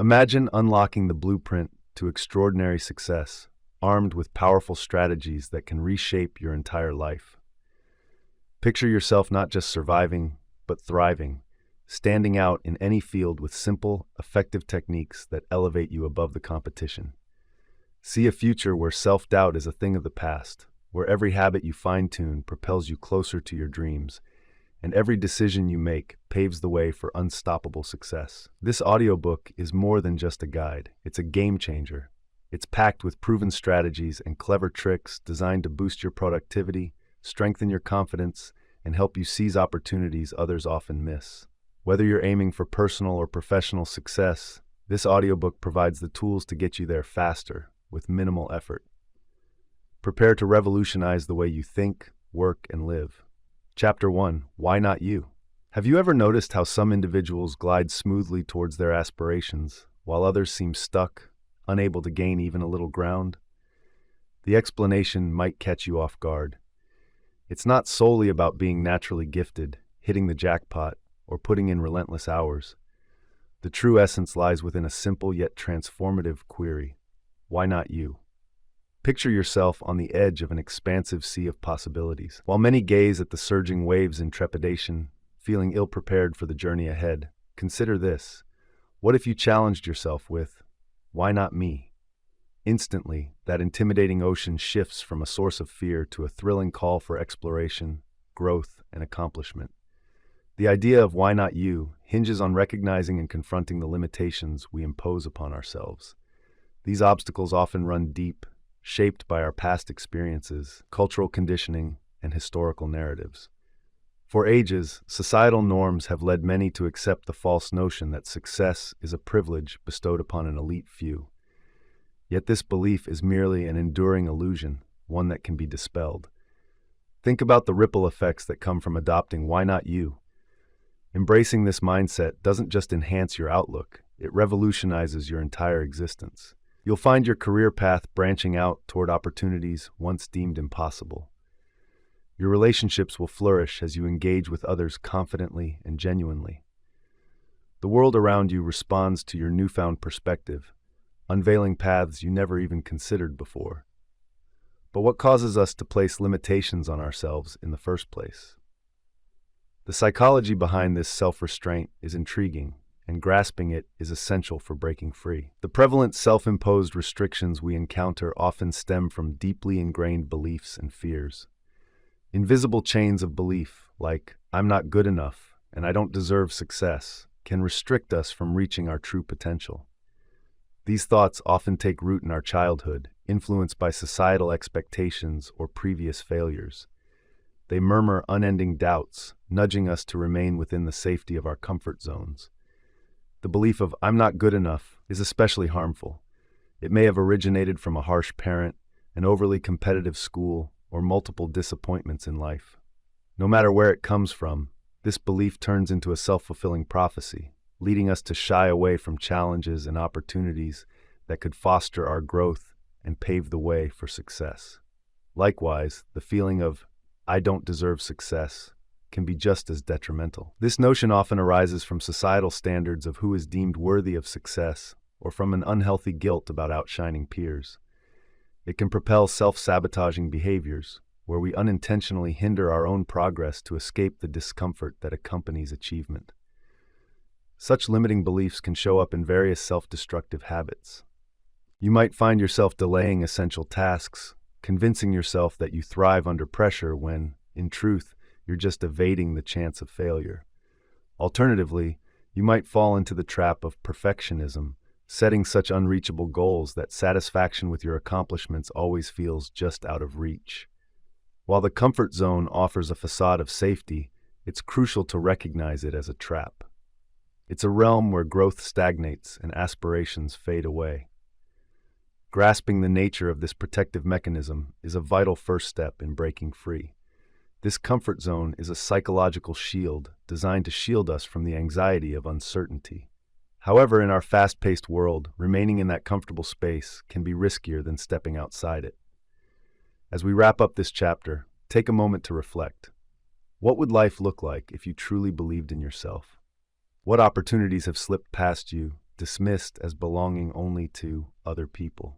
Imagine unlocking the blueprint to extraordinary success, armed with powerful strategies that can reshape your entire life. Picture yourself not just surviving, but thriving, standing out in any field with simple, effective techniques that elevate you above the competition. See a future where self-doubt is a thing of the past, where every habit you fine-tune propels you closer to your dreams, and every decision you make paves the way for unstoppable success. This audiobook is more than just a guide. It's a game changer. It's packed with proven strategies and clever tricks designed to boost your productivity, strengthen your confidence, and help you seize opportunities others often miss. Whether you're aiming for personal or professional success, this audiobook provides the tools to get you there faster, with minimal effort. Prepare to revolutionize the way you think, work, and live. Chapter 1. Why not you? Have you ever noticed how some individuals glide smoothly towards their aspirations, while others seem stuck, unable to gain even a little ground? The explanation might catch you off guard. It's not solely about being naturally gifted, hitting the jackpot, or putting in relentless hours. The true essence lies within a simple yet transformative query. Why not you? Picture yourself on the edge of an expansive sea of possibilities. While many gaze at the surging waves in trepidation, feeling ill-prepared for the journey ahead, consider this. What if you challenged yourself with, why not me? Instantly, that intimidating ocean shifts from a source of fear to a thrilling call for exploration, growth, and accomplishment. The idea of why not you hinges on recognizing and confronting the limitations we impose upon ourselves. These obstacles often run deep, shaped by our past experiences, cultural conditioning, and historical narratives. For ages, societal norms have led many to accept the false notion that success is a privilege bestowed upon an elite few. Yet this belief is merely an enduring illusion, one that can be dispelled. Think about the ripple effects that come from adopting why not you. Embracing this mindset doesn't just enhance your outlook, it revolutionizes your entire existence. You'll find your career path branching out toward opportunities once deemed impossible. Your relationships will flourish as you engage with others confidently and genuinely. The world around you responds to your newfound perspective, unveiling paths you never even considered before. But what causes us to place limitations on ourselves in the first place? The psychology behind this self-restraint is intriguing, and grasping it is essential for breaking free. The prevalent self-imposed restrictions we encounter often stem from deeply ingrained beliefs and fears. Invisible chains of belief, like, I'm not good enough and I don't deserve success, can restrict us from reaching our true potential. These thoughts often take root in our childhood, influenced by societal expectations or previous failures. They murmur unending doubts, nudging us to remain within the safety of our comfort zones. The belief of I'm not good enough is especially harmful. It may have originated from a harsh parent, an overly competitive school, or multiple disappointments in life. No matter where it comes from, this belief turns into a self-fulfilling prophecy, leading us to shy away from challenges and opportunities that could foster our growth and pave the way for success. Likewise, the feeling of I don't deserve success can be just as detrimental. This notion often arises from societal standards of who is deemed worthy of success or from an unhealthy guilt about outshining peers. It can propel self-sabotaging behaviors, where we unintentionally hinder our own progress to escape the discomfort that accompanies achievement. Such limiting beliefs can show up in various self-destructive habits. You might find yourself delaying essential tasks, convincing yourself that you thrive under pressure when, in truth, you're just evading the chance of failure. Alternatively, you might fall into the trap of perfectionism, setting such unreachable goals that satisfaction with your accomplishments always feels just out of reach. While the comfort zone offers a facade of safety, it's crucial to recognize it as a trap. It's a realm where growth stagnates and aspirations fade away. Grasping the nature of this protective mechanism is a vital first step in breaking free. This comfort zone is a psychological shield designed to shield us from the anxiety of uncertainty. However, in our fast-paced world, remaining in that comfortable space can be riskier than stepping outside it. As we wrap up this chapter, take a moment to reflect. What would life look like if you truly believed in yourself? What opportunities have slipped past you, dismissed as belonging only to other people.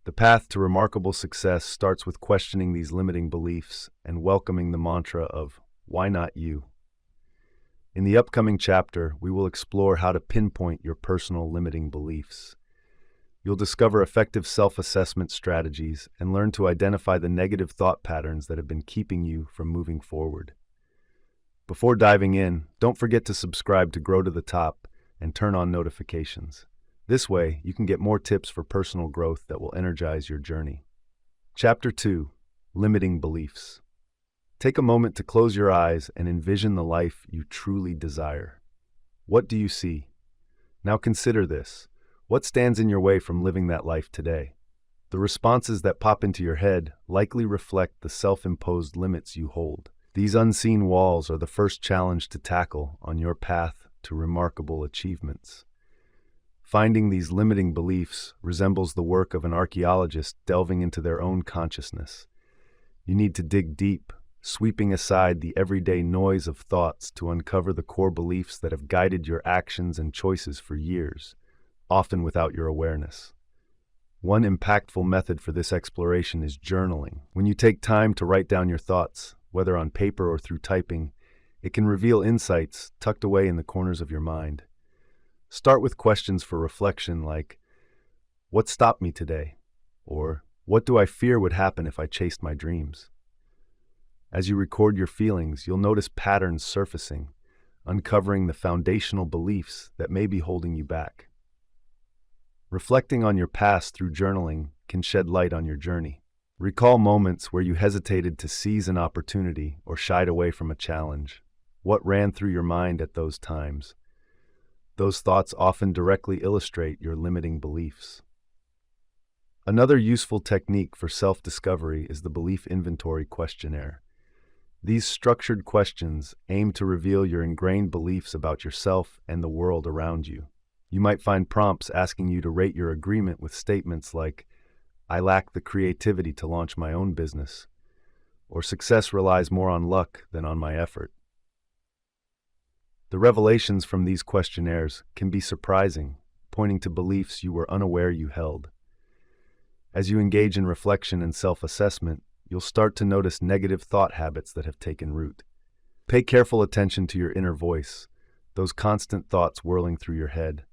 The path to remarkable success starts with questioning these limiting beliefs and welcoming the mantra of, "Why not you?" In the upcoming chapter, we will explore how to pinpoint your personal limiting beliefs. You'll discover effective self-assessment strategies and learn to identify the negative thought patterns that have been keeping you from moving forward. Before diving in, don't forget to subscribe to Grow to the Top and turn on notifications. This way, you can get more tips for personal growth that will energize your journey. Chapter 2: Limiting Beliefs. Take a moment to close your eyes and envision the life you truly desire. What do you see? Now consider this. What stands in your way from living that life today? The responses that pop into your head likely reflect the self-imposed limits you hold. These unseen walls are the first challenge to tackle on your path to remarkable achievements. Finding these limiting beliefs resembles the work of an archaeologist delving into their own consciousness. You need to dig deep, sweeping aside the everyday noise of thoughts to uncover the core beliefs that have guided your actions and choices for years, often without your awareness. One impactful method for this exploration is journaling. When you take time to write down your thoughts, whether on paper or through typing, it can reveal insights tucked away in the corners of your mind. Start with questions for reflection like, "What stopped me today?" Or, "What do I fear would happen if I chased my dreams?" As you record your feelings, you'll notice patterns surfacing, uncovering the foundational beliefs that may be holding you back. Reflecting on your past through journaling can shed light on your journey. Recall moments where you hesitated to seize an opportunity or shied away from a challenge. What ran through your mind at those times? Those thoughts often directly illustrate your limiting beliefs. Another useful technique for self-discovery is the Belief Inventory Questionnaire. These structured questions aim to reveal your ingrained beliefs about yourself and the world around you. You might find prompts asking you to rate your agreement with statements like, "I lack the creativity to launch my own business," or "Success relies more on luck than on my effort." The revelations from these questionnaires can be surprising, pointing to beliefs you were unaware you held. As you engage in reflection and self-assessment, you'll start to notice negative thought habits that have taken root. Pay careful attention to your inner voice, those constant thoughts whirling through your head.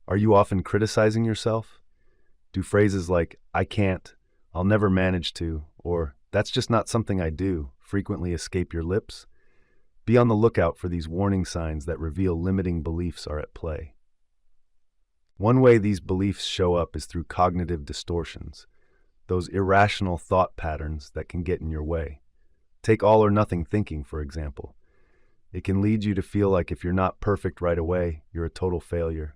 Are you often criticizing yourself? Do phrases like, "I can't," "I'll never manage to," or "That's just not something I do" frequently escape your lips? Be on the lookout for these warning signs that reveal limiting beliefs are at play. One way these beliefs show up is through cognitive distortions, those irrational thought patterns that can get in your way. Take all or nothing thinking, for example. It can lead you to feel like if you're not perfect right away, you're a total failure.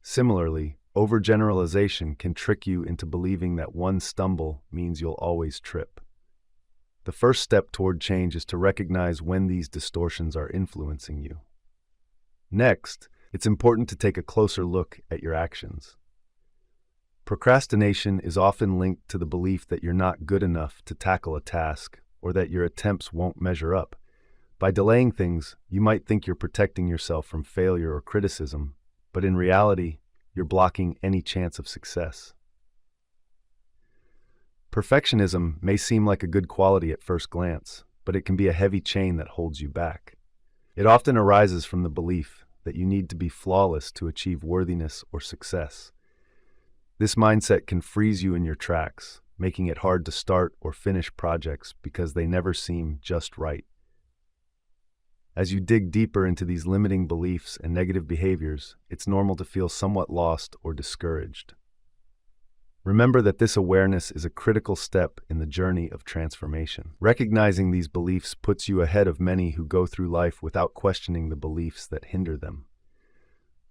Similarly, overgeneralization can trick you into believing that one stumble means you'll always trip. The first step toward change is to recognize when these distortions are influencing you. Next, it's important to take a closer look at your actions. Procrastination is often linked to the belief that you're not good enough to tackle a task or that your attempts won't measure up. By delaying things, you might think you're protecting yourself from failure or criticism, but in reality, you're blocking any chance of success. Perfectionism may seem like a good quality at first glance, but it can be a heavy chain that holds you back. It often arises from the belief that you need to be flawless to achieve worthiness or success. This mindset can freeze you in your tracks, making it hard to start or finish projects because they never seem just right. As you dig deeper into these limiting beliefs and negative behaviors, it's normal to feel somewhat lost or discouraged. Remember that this awareness is a critical step in the journey of transformation. Recognizing these beliefs puts you ahead of many who go through life without questioning the beliefs that hinder them.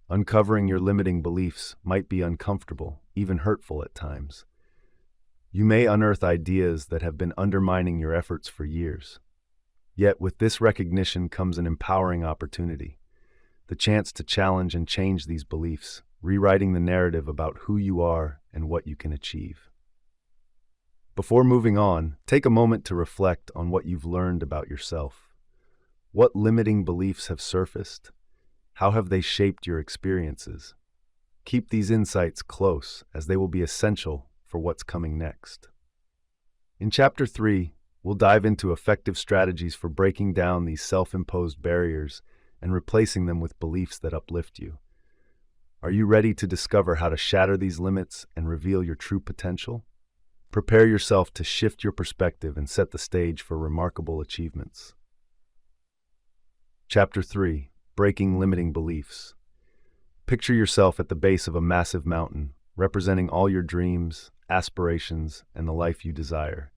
Uncovering your limiting beliefs might be uncomfortable, even hurtful at times. You may unearth ideas that have been undermining your efforts for years. Yet with this recognition comes an empowering opportunity, the chance to challenge and change these beliefs, rewriting the narrative about who you are and what you can achieve. Before moving on, take a moment to reflect on what you've learned about yourself. What limiting beliefs have surfaced? How have they shaped your experiences? Keep these insights close, as they will be essential for what's coming next. In Chapter 3, we'll dive into effective strategies for breaking down these self-imposed barriers and replacing them with beliefs that uplift you. Are you ready to discover how to shatter these limits and reveal your true potential? Prepare yourself to shift your perspective and set the stage for remarkable achievements. Chapter 3: Breaking Limiting Beliefs. Picture yourself at the base of a massive mountain, representing all your dreams, aspirations, and the life you desire.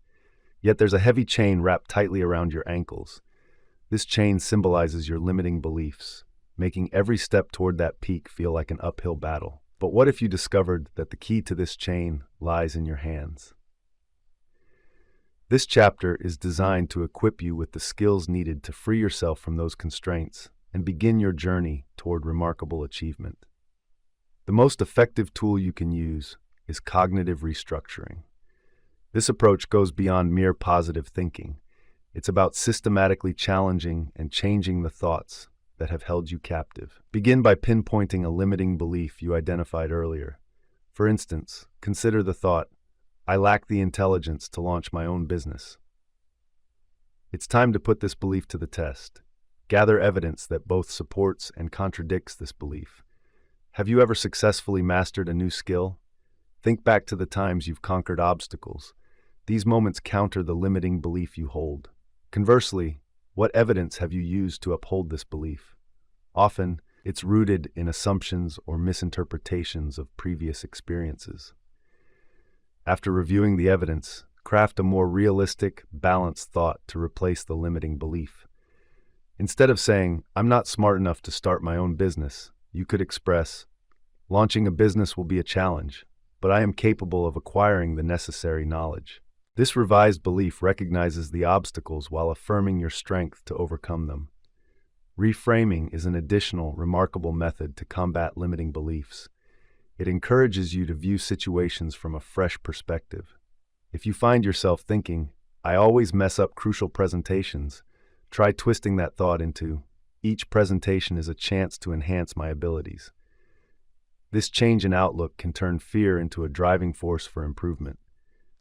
Yet there's a heavy chain wrapped tightly around your ankles. This chain symbolizes your limiting beliefs, making every step toward that peak feel like an uphill battle. But what if you discovered that the key to this chain lies in your hands? This chapter is designed to equip you with the skills needed to free yourself from those constraints and begin your journey toward remarkable achievement. The most effective tool you can use is cognitive restructuring. This approach goes beyond mere positive thinking. It's about systematically challenging and changing the thoughts that have held you captive. Begin by pinpointing a limiting belief you identified earlier. For instance, consider the thought, "I lack the intelligence to launch my own business." It's time to put this belief to the test. Gather evidence that both supports and contradicts this belief. Have you ever successfully mastered a new skill? Think back to the times you've conquered obstacles. These moments counter the limiting belief you hold. Conversely, what evidence have you used to uphold this belief? Often, it's rooted in assumptions or misinterpretations of previous experiences. After reviewing the evidence, craft a more realistic, balanced thought to replace the limiting belief. Instead of saying, "I'm not smart enough to start my own business," you could express, "Launching a business will be a challenge, but I am capable of acquiring the necessary knowledge." This revised belief recognizes the obstacles while affirming your strength to overcome them. Reframing is an additional, remarkable method to combat limiting beliefs. It encourages you to view situations from a fresh perspective. If you find yourself thinking, "I always mess up crucial presentations," try twisting that thought into, "Each presentation is a chance to enhance my abilities." This change in outlook can turn fear into a driving force for improvement.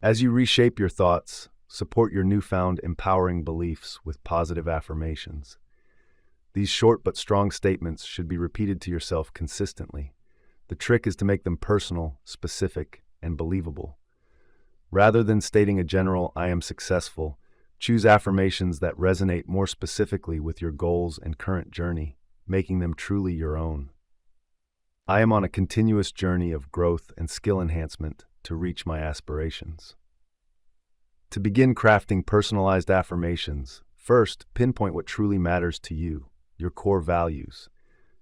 As you reshape your thoughts, support your newfound empowering beliefs with positive affirmations. These short but strong statements should be repeated to yourself consistently. The trick is to make them personal, specific, and believable. Rather than stating a general "I am successful," choose affirmations that resonate more specifically with your goals and current journey, making them truly your own. I am on a continuous journey of growth and skill enhancement to reach my aspirations. To begin crafting personalized affirmations, first, pinpoint what truly matters to you, your core values.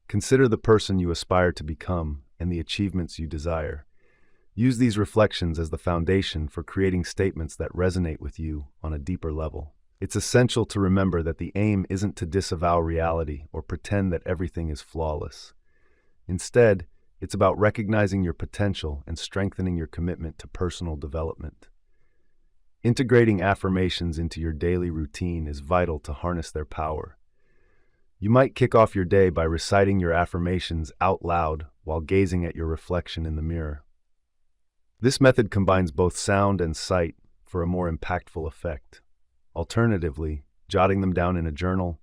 Consider the person you aspire to become and the achievements you desire. Use these reflections as the foundation for creating statements that resonate with you on a deeper level. It's essential to remember that the aim isn't to disavow reality or pretend that everything is flawless. Instead, it's about recognizing your potential and strengthening your commitment to personal development. Integrating affirmations into your daily routine is vital to harness their power. You might kick off your day by reciting your affirmations out loud while gazing at your reflection in the mirror. This method combines both sound and sight for a more impactful effect. Alternatively, jotting them down in a journal,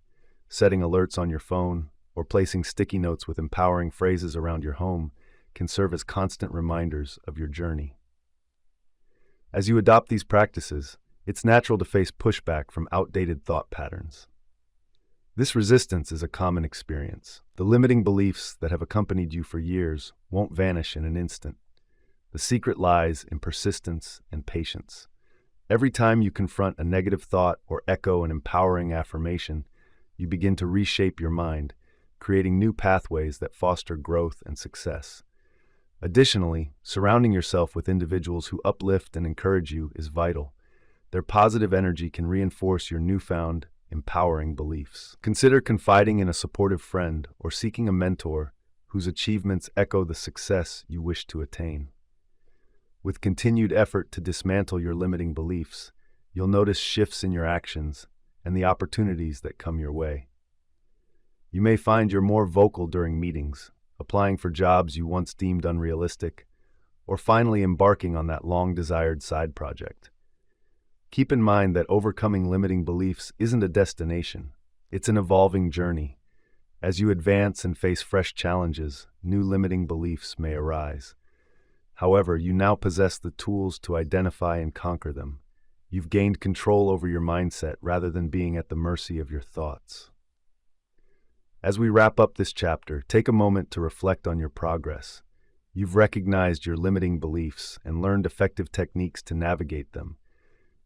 setting alerts on your phone, or placing sticky notes with empowering phrases around your home can serve as constant reminders of your journey. As you adopt these practices, it's natural to face pushback from outdated thought patterns. This resistance is a common experience. The limiting beliefs that have accompanied you for years won't vanish in an instant. The secret lies in persistence and patience. Every time you confront a negative thought or echo an empowering affirmation, you begin to reshape your mind, creating new pathways that foster growth and success. Additionally, surrounding yourself with individuals who uplift and encourage you is vital. Their positive energy can reinforce your newfound, empowering beliefs. Consider confiding in a supportive friend or seeking a mentor whose achievements echo the success you wish to attain. With continued effort to dismantle your limiting beliefs, you'll notice shifts in your actions and the opportunities that come your way. You may find you're more vocal during meetings, applying for jobs you once deemed unrealistic, or finally embarking on that long-desired side project. Keep in mind that overcoming limiting beliefs isn't a destination, it's an evolving journey. As you advance and face fresh challenges, new limiting beliefs may arise. However, you now possess the tools to identify and conquer them. You've gained control over your mindset rather than being at the mercy of your thoughts. As we wrap up this chapter, take a moment to reflect on your progress. You've recognized your limiting beliefs and learned effective techniques to navigate them.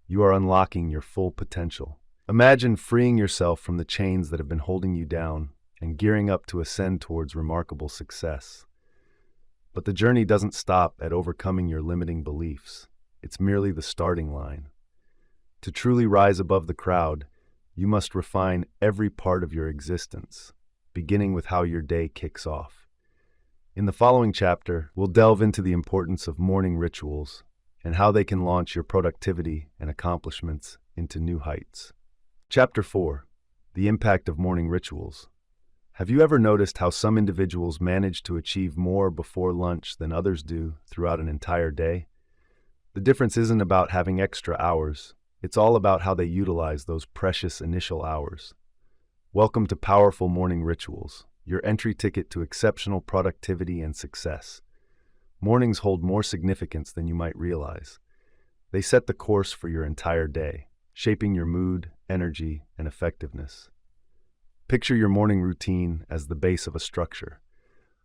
You are unlocking your full potential. Imagine freeing yourself from the chains that have been holding you down and gearing up to ascend towards remarkable success. But the journey doesn't stop at overcoming your limiting beliefs. It's merely the starting line. To truly rise above the crowd, you must refine every part of your existence, beginning with how your day kicks off. In the following chapter, we'll delve into the importance of morning rituals and how they can launch your productivity and accomplishments into new heights. Chapter 4. The Impact of Morning Rituals. Have you ever noticed how some individuals manage to achieve more before lunch than others do throughout an entire day? The difference isn't about having extra hours. It's all about how they utilize those precious initial hours. Welcome to Powerful Morning Rituals, your entry ticket to exceptional productivity and success. Mornings hold more significance than you might realize. They set the course for your entire day, shaping your mood, energy, and effectiveness. Picture your morning routine as the base of a structure.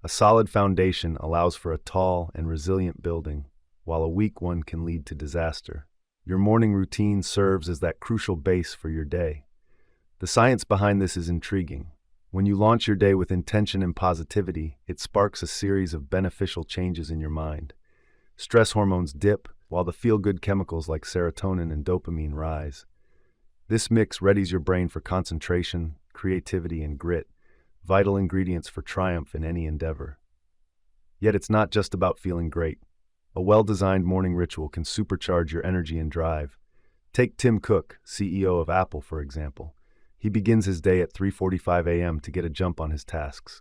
A solid foundation allows for a tall and resilient building, while a weak one can lead to disaster. Your morning routine serves as that crucial base for your day. The science behind this is intriguing. When you launch your day with intention and positivity, it sparks a series of beneficial changes in your mind. Stress hormones dip, while the feel-good chemicals like serotonin and dopamine rise. This mix readies your brain for concentration, creativity, and grit, vital ingredients for triumph in any endeavor. Yet it's not just about feeling great. A well-designed morning ritual can supercharge your energy and drive. Take Tim Cook, CEO of Apple, for example. He begins his day at 3:45 a.m. to get a jump on his tasks.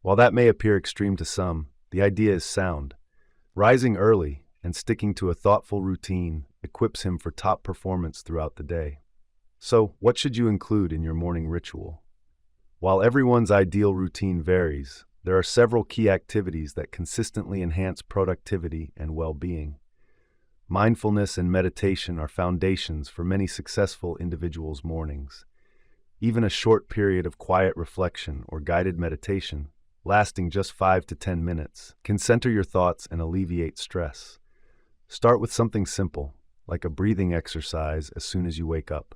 While that may appear extreme to some, the idea is sound. Rising early and sticking to a thoughtful routine equips him for top performance throughout the day. So, what should you include in your morning ritual? While everyone's ideal routine varies, there are several key activities that consistently enhance productivity and well-being. Mindfulness and meditation are foundations for many successful individuals' mornings. Even a short period of quiet reflection or guided meditation, lasting just 5 to 10 minutes, can center your thoughts and alleviate stress. Start with something simple, like a breathing exercise as soon as you wake up.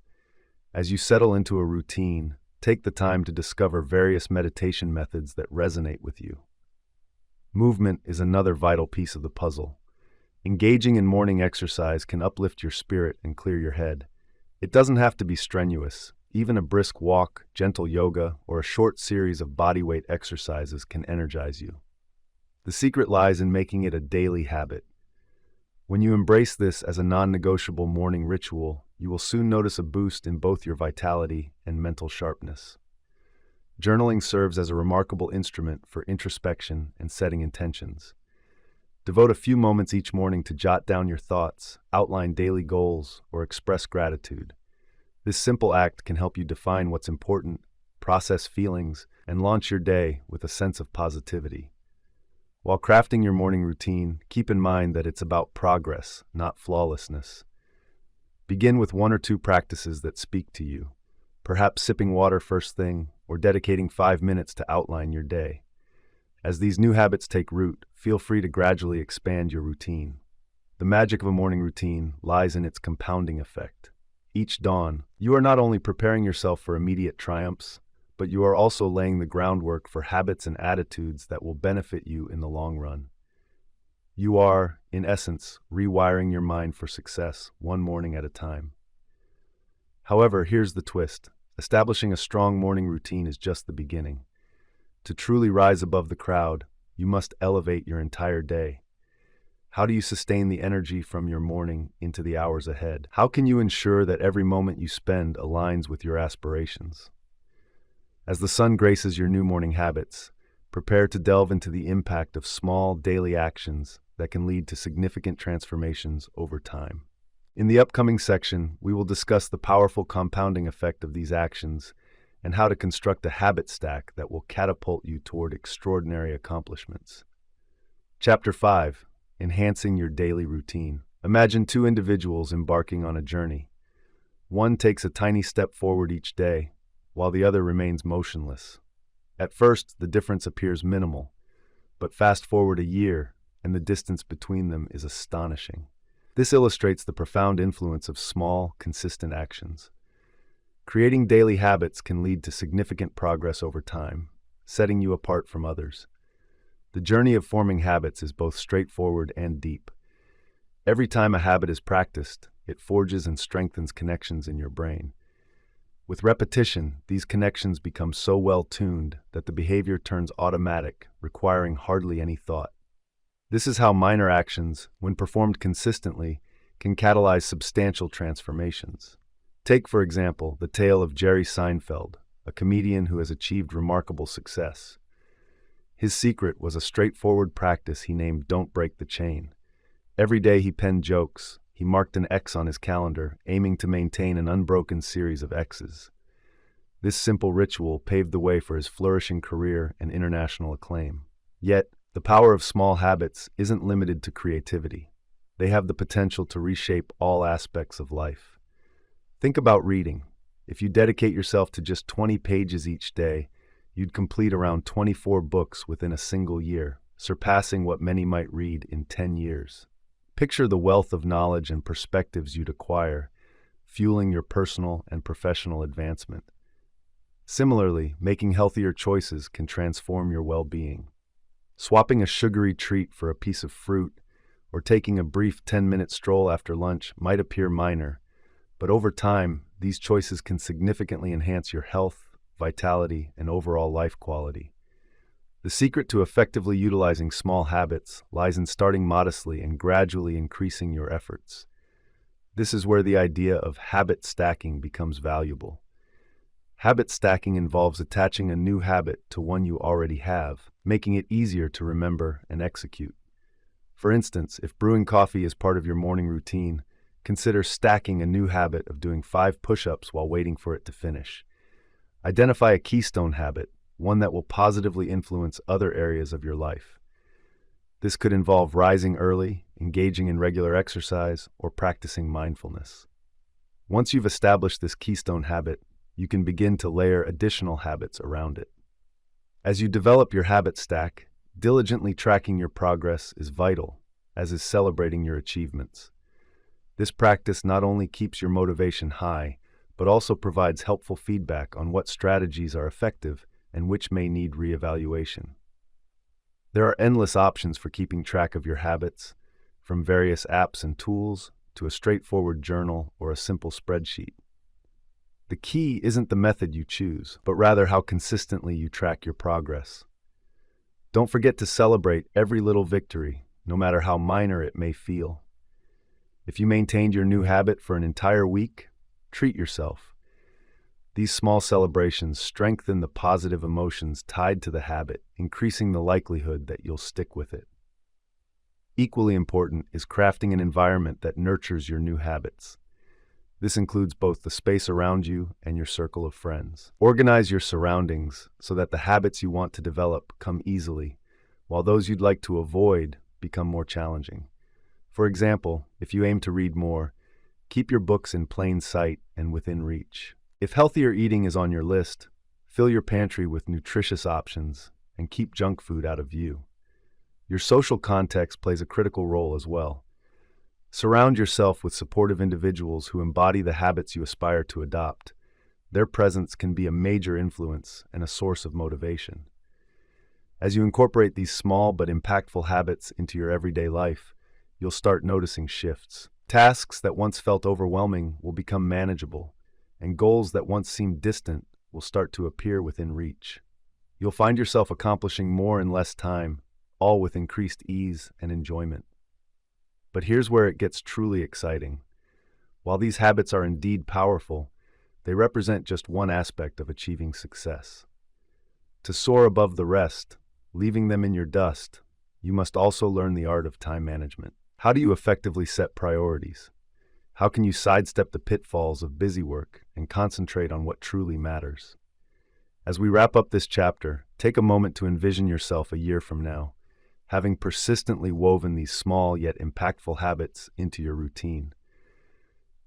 As you settle into a routine, take the time to discover various meditation methods that resonate with you. Movement is another vital piece of the puzzle. Engaging in morning exercise can uplift your spirit and clear your head. It doesn't have to be strenuous. Even a brisk walk, gentle yoga, or a short series of bodyweight exercises can energize you. The secret lies in making it a daily habit. When you embrace this as a non-negotiable morning ritual, you will soon notice a boost in both your vitality and mental sharpness. Journaling serves as a remarkable instrument for introspection and setting intentions. Devote a few moments each morning to jot down your thoughts, outline daily goals, or express gratitude. This simple act can help you define what's important, process feelings, and launch your day with a sense of positivity. While crafting your morning routine, keep in mind that it's about progress, not flawlessness. Begin with 1 or 2 practices that speak to you, perhaps sipping water first thing or dedicating 5 minutes to outline your day. As these new habits take root, feel free to gradually expand your routine. The magic of a morning routine lies in its compounding effect. Each dawn, you are not only preparing yourself for immediate triumphs, but you are also laying the groundwork for habits and attitudes that will benefit you in the long run. You are, in essence, rewiring your mind for success, one morning at a time. However, here's the twist. Establishing a strong morning routine is just the beginning. To truly rise above the crowd, you must elevate your entire day. How do you sustain the energy from your morning into the hours ahead? How can you ensure that every moment you spend aligns with your aspirations? As the sun graces your new morning habits, prepare to delve into the impact of small daily actions that can lead to significant transformations over time. In the upcoming section, we will discuss the powerful compounding effect of these actions and how to construct a habit stack that will catapult you toward extraordinary accomplishments. Chapter 5: Enhancing Your Daily Routine. Imagine two individuals embarking on a journey. One takes a tiny step forward each day, while the other remains motionless. At first, the difference appears minimal, but fast forward a year, and the distance between them is astonishing. This illustrates the profound influence of small, consistent actions. Creating daily habits can lead to significant progress over time, setting you apart from others. The journey of forming habits is both straightforward and deep. Every time a habit is practiced, it forges and strengthens connections in your brain. With repetition, these connections become so well-tuned that the behavior turns automatic, requiring hardly any thought. This is how minor actions, when performed consistently, can catalyze substantial transformations. Take, for example, the tale of Jerry Seinfeld, a comedian who has achieved remarkable success. His secret was a straightforward practice he named "Don't Break the Chain." Every day he penned jokes. He marked an X on his calendar, aiming to maintain an unbroken series of X's. This simple ritual paved the way for his flourishing career and international acclaim. Yet, the power of small habits isn't limited to creativity. They have the potential to reshape all aspects of life. Think about reading. If you dedicate yourself to just 20 pages each day, you'd complete around 24 books within a single year, surpassing what many might read in 10 years. Picture the wealth of knowledge and perspectives you'd acquire, fueling your personal and professional advancement. Similarly, making healthier choices can transform your well-being. Swapping a sugary treat for a piece of fruit or taking a brief 10-minute stroll after lunch might appear minor, but over time, these choices can significantly enhance your health, vitality, and overall life quality. The secret to effectively utilizing small habits lies in starting modestly and gradually increasing your efforts. This is where the idea of habit stacking becomes valuable. Habit stacking involves attaching a new habit to one you already have, making it easier to remember and execute. For instance, if brewing coffee is part of your morning routine, consider stacking a new habit of doing 5 push-ups while waiting for it to finish. Identify a keystone habit, one that will positively influence other areas of your life. This could involve rising early, engaging in regular exercise, or practicing mindfulness. Once you've established this keystone habit, you can begin to layer additional habits around it. As you develop your habit stack, diligently tracking your progress is vital, as is celebrating your achievements. This practice not only keeps your motivation high, but also provides helpful feedback on what strategies are effective and which may need reevaluation. There are endless options for keeping track of your habits, from various apps and tools to a straightforward journal or a simple spreadsheet. The key isn't the method you choose, but rather how consistently you track your progress. Don't forget to celebrate every little victory, no matter how minor it may feel. If you maintained your new habit for an entire week, treat yourself. These small celebrations strengthen the positive emotions tied to the habit, increasing the likelihood that you'll stick with it. Equally important is crafting an environment that nurtures your new habits. This includes both the space around you and your circle of friends. Organize your surroundings so that the habits you want to develop come easily, while those you'd like to avoid become more challenging. For example, if you aim to read more, keep your books in plain sight and within reach. If healthier eating is on your list, fill your pantry with nutritious options and keep junk food out of view. Your social context plays a critical role as well. Surround yourself with supportive individuals who embody the habits you aspire to adopt. Their presence can be a major influence and a source of motivation. As you incorporate these small but impactful habits into your everyday life, you'll start noticing shifts. Tasks that once felt overwhelming will become manageable, and goals that once seemed distant will start to appear within reach. You'll find yourself accomplishing more in less time, all with increased ease and enjoyment. But here's where it gets truly exciting. While these habits are indeed powerful, they represent just one aspect of achieving success. To soar above the rest, leaving them in your dust, you must also learn the art of time management. How do you effectively set priorities? How can you sidestep the pitfalls of busy work and concentrate on what truly matters? As we wrap up this chapter, take a moment to envision yourself a year from now, having persistently woven these small yet impactful habits into your routine.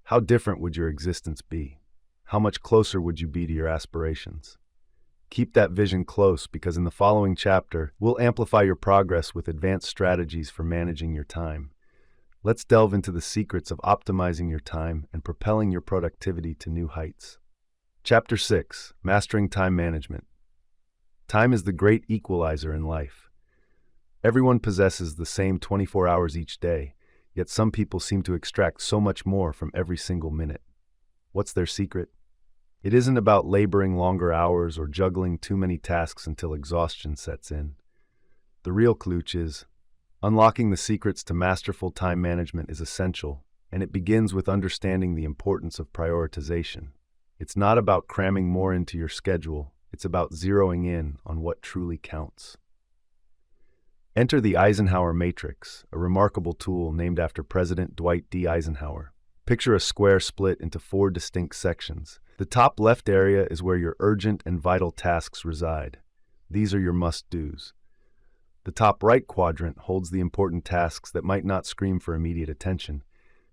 How different would your existence be? How much closer would you be to your aspirations? Keep that vision close, because in the following chapter, we'll amplify your progress with advanced strategies for managing your time. Let's delve into the secrets of optimizing your time and propelling your productivity to new heights. Chapter 6: Mastering Time Management. Time is the great equalizer in life. Everyone possesses the same 24 hours each day, yet some people seem to extract so much more from every single minute. What's their secret? It isn't about laboring longer hours or juggling too many tasks until exhaustion sets in. The real clue is unlocking the secrets to masterful time management is essential, and it begins with understanding the importance of prioritization. It's not about cramming more into your schedule, it's about zeroing in on what truly counts. Enter the Eisenhower Matrix, a remarkable tool named after President Dwight D. Eisenhower. Picture a square split into 4 distinct sections. The top left area is where your urgent and vital tasks reside. These are your must-dos. The top right quadrant holds the important tasks that might not scream for immediate attention.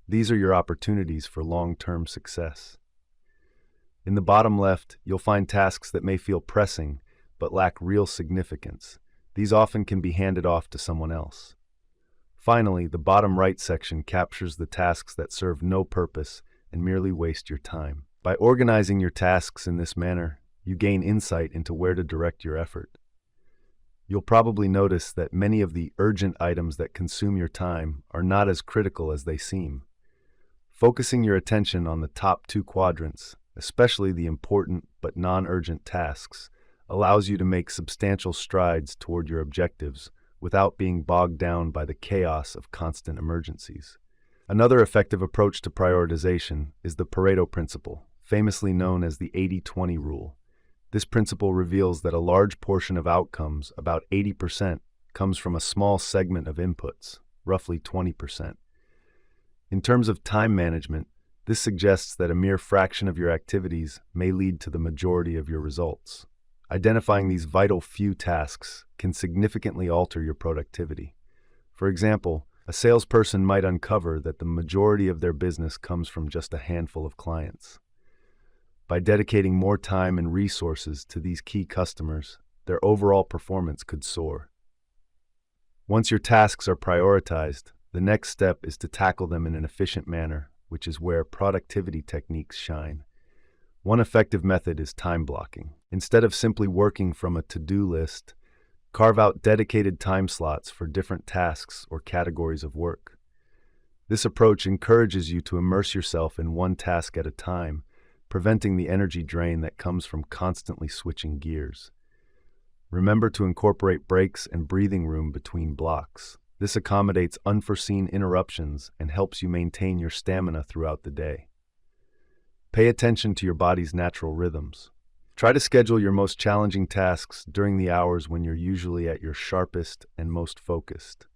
These are your opportunities for long-term success. In the bottom left, you'll find tasks that may feel pressing but lack real significance. These often can be handed off to someone else. Finally, the bottom right section captures the tasks that serve no purpose and merely waste your time. By organizing your tasks in this manner, you gain insight into where to direct your effort. You'll probably notice that many of the urgent items that consume your time are not as critical as they seem. Focusing your attention on the top 2 quadrants, especially the important but non-urgent tasks, allows you to make substantial strides toward your objectives without being bogged down by the chaos of constant emergencies. Another effective approach to prioritization is the Pareto principle, famously known as the 80-20 rule. This principle reveals that a large portion of outcomes, about 80%, comes from a small segment of inputs, roughly 20%. In terms of time management, this suggests that a mere fraction of your activities may lead to the majority of your results. Identifying these vital few tasks can significantly alter your productivity. For example, a salesperson might uncover that the majority of their business comes from just a handful of clients. By dedicating more time and resources to these key customers, their overall performance could soar. Once your tasks are prioritized, the next step is to tackle them in an efficient manner, which is where productivity techniques shine. One effective method is time blocking. Instead of simply working from a to-do list, carve out dedicated time slots for different tasks or categories of work. This approach encourages you to immerse yourself in one task at a time, preventing the energy drain that comes from constantly switching gears. Remember to incorporate breaks and breathing room between blocks. This accommodates unforeseen interruptions and helps you maintain your stamina throughout the day. Pay attention to your body's natural rhythms. Try to schedule your most challenging tasks during the hours when you're usually at your sharpest and most focused.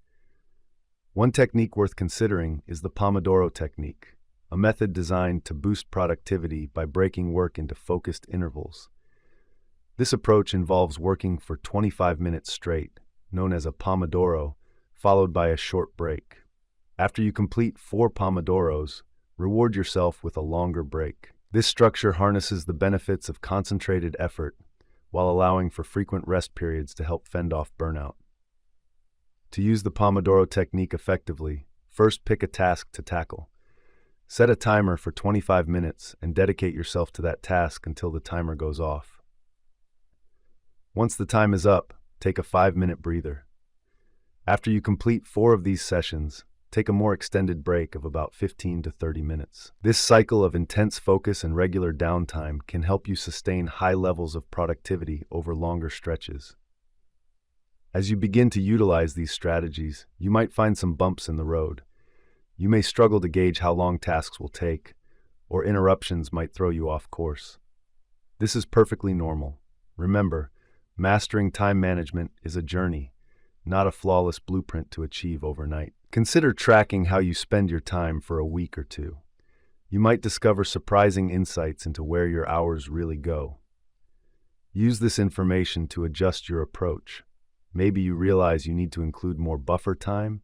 One technique worth considering is the Pomodoro technique, a method designed to boost productivity by breaking work into focused intervals. This approach involves working for 25 minutes straight, known as a Pomodoro, followed by a short break. After you complete 4 Pomodoros, reward yourself with a longer break. This structure harnesses the benefits of concentrated effort while allowing for frequent rest periods to help fend off burnout. To use the Pomodoro technique effectively, first pick a task to tackle. Set a timer for 25 minutes and dedicate yourself to that task until the timer goes off. Once the time is up, take a 5-minute breather. After you complete 4 of these sessions, take a more extended break of about 15 to 30 minutes. This cycle of intense focus and regular downtime can help you sustain high levels of productivity over longer stretches. As you begin to utilize these strategies, you might find some bumps in the road. You may struggle to gauge how long tasks will take, or interruptions might throw you off course. This is perfectly normal. Remember, Mastering time management is a journey, not a flawless blueprint to achieve overnight. Consider tracking how you spend your time for a week or two. You might discover surprising insights into where your hours really go. Use this information to adjust your approach. Maybe you realize you need to include more buffer time,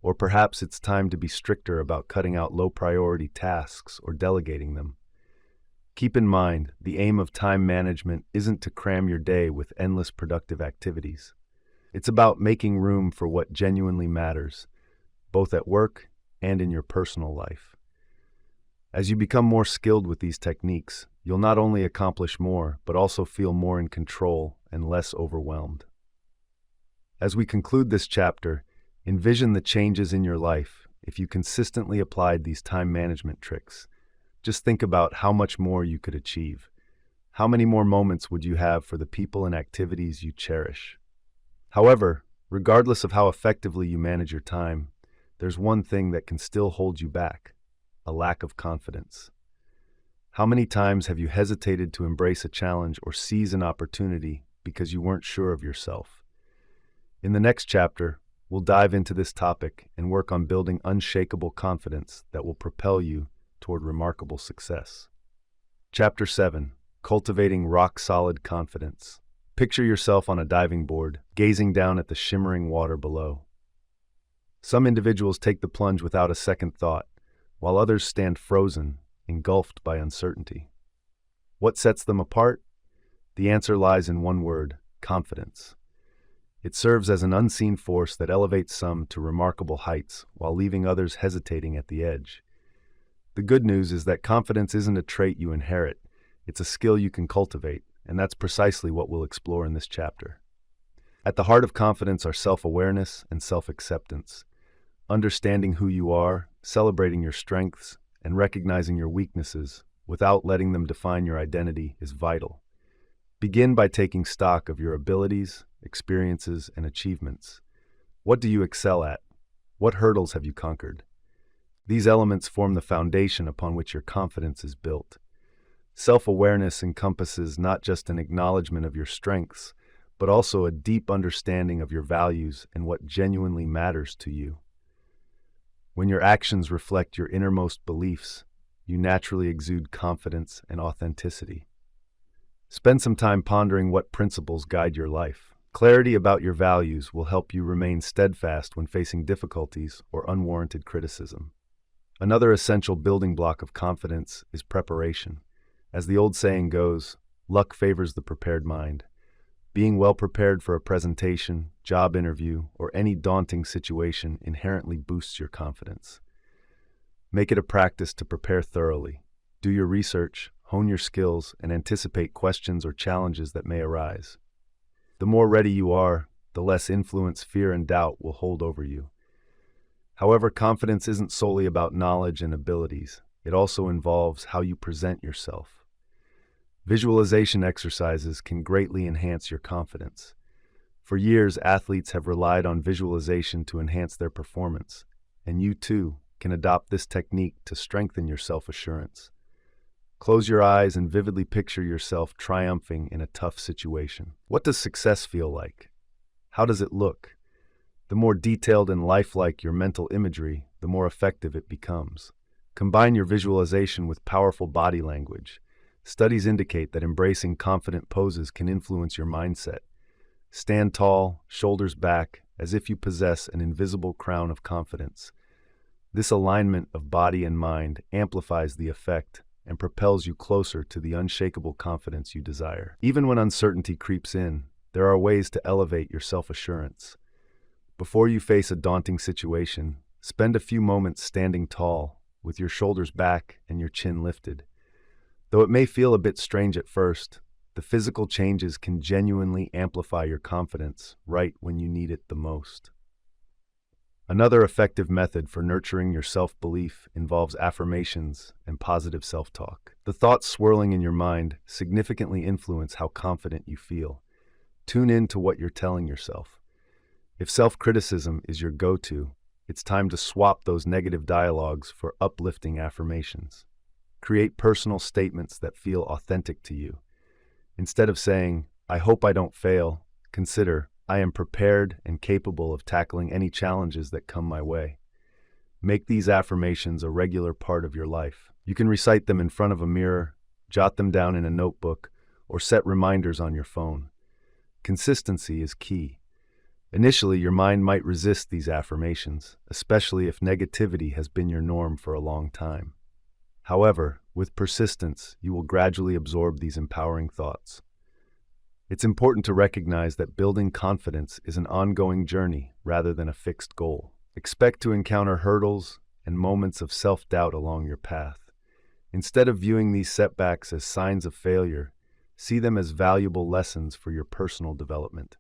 or perhaps it's time to be stricter about cutting out low-priority tasks or delegating them. Keep in mind, the aim of time management isn't to cram your day with endless productive activities. It's about making room for what genuinely matters, both at work and in your personal life. As you become more skilled with these techniques, you'll not only accomplish more, but also feel more in control and less overwhelmed. As we conclude this chapter, envision the changes in your life if you consistently applied these time management tricks. Just think about how much more you could achieve. How many more moments would you have for the people and activities you cherish? However, regardless of how effectively you manage your time, there's one thing that can still hold you back: a lack of confidence. How many times have you hesitated to embrace a challenge or seize an opportunity because you weren't sure of yourself? In the next chapter, we'll dive into this topic and work on building unshakable confidence that will propel you toward remarkable success. Chapter 7. Cultivating Rock-Solid Confidence. Picture yourself on a diving board, gazing down at the shimmering water below. Some individuals take the plunge without a second thought, while others stand frozen, engulfed by uncertainty. What sets them apart? The answer lies in one word: confidence. It serves as an unseen force that elevates some to remarkable heights while leaving others hesitating at the edge. The good news is that confidence isn't a trait you inherit, it's a skill you can cultivate, and that's precisely what we'll explore in this chapter. At the heart of confidence are self-awareness and self-acceptance. Understanding who you are, celebrating your strengths, and recognizing your weaknesses without letting them define your identity is vital. Begin by taking stock of your abilities, experiences, and achievements. What do you excel at? What hurdles have you conquered? These elements form the foundation upon which your confidence is built. Self-awareness encompasses not just an acknowledgement of your strengths, but also a deep understanding of your values and what genuinely matters to you. When your actions reflect your innermost beliefs, you naturally exude confidence and authenticity. Spend some time pondering what principles guide your life. Clarity about your values will help you remain steadfast when facing difficulties or unwarranted criticism. Another essential building block of confidence is preparation. As the old saying goes, luck favors the prepared mind. Being well prepared for a presentation, job interview, or any daunting situation inherently boosts your confidence. Make it a practice to prepare thoroughly. Do your research, hone your skills, and anticipate questions or challenges that may arise. The more ready you are, the less influence fear and doubt will hold over you. However, confidence isn't solely about knowledge and abilities. It also involves how you present yourself. Visualization exercises can greatly enhance your confidence. For years, athletes have relied on visualization to enhance their performance, and you too can adopt this technique to strengthen your self-assurance. Close your eyes and vividly picture yourself triumphing in a tough situation. What does success feel like? How does it look? The more detailed and lifelike your mental imagery, the more effective it becomes. Combine your visualization with powerful body language. Studies indicate that embracing confident poses can influence your mindset. Stand tall, shoulders back, as if you possess an invisible crown of confidence. This alignment of body and mind amplifies the effect and propels you closer to the unshakable confidence you desire. Even when uncertainty creeps in, there are ways to elevate your self-assurance. Before you face a daunting situation, spend a few moments standing tall, with your shoulders back and your chin lifted. Though it may feel a bit strange at first, the physical changes can genuinely amplify your confidence right when you need it the most. Another effective method for nurturing your self-belief involves affirmations and positive self-talk. The thoughts swirling in your mind significantly influence how confident you feel. Tune in to what you're telling yourself. If self-criticism is your go-to, it's time to swap those negative dialogues for uplifting affirmations. Create personal statements that feel authentic to you. Instead of saying, I hope I don't fail. Consider, I am prepared and capable of tackling any challenges that come my way. Make these affirmations a regular part of your life. You can recite them in front of a mirror, jot them down in a notebook, or set reminders on your phone. Consistency is key. Initially, your mind might resist these affirmations, especially if negativity has been your norm for a long time. However, with persistence, you will gradually absorb these empowering thoughts. It's important to recognize that building confidence is an ongoing journey rather than a fixed goal. Expect to encounter hurdles and moments of self-doubt along your path. Instead of viewing these setbacks as signs of failure, see them as valuable lessons for your personal development.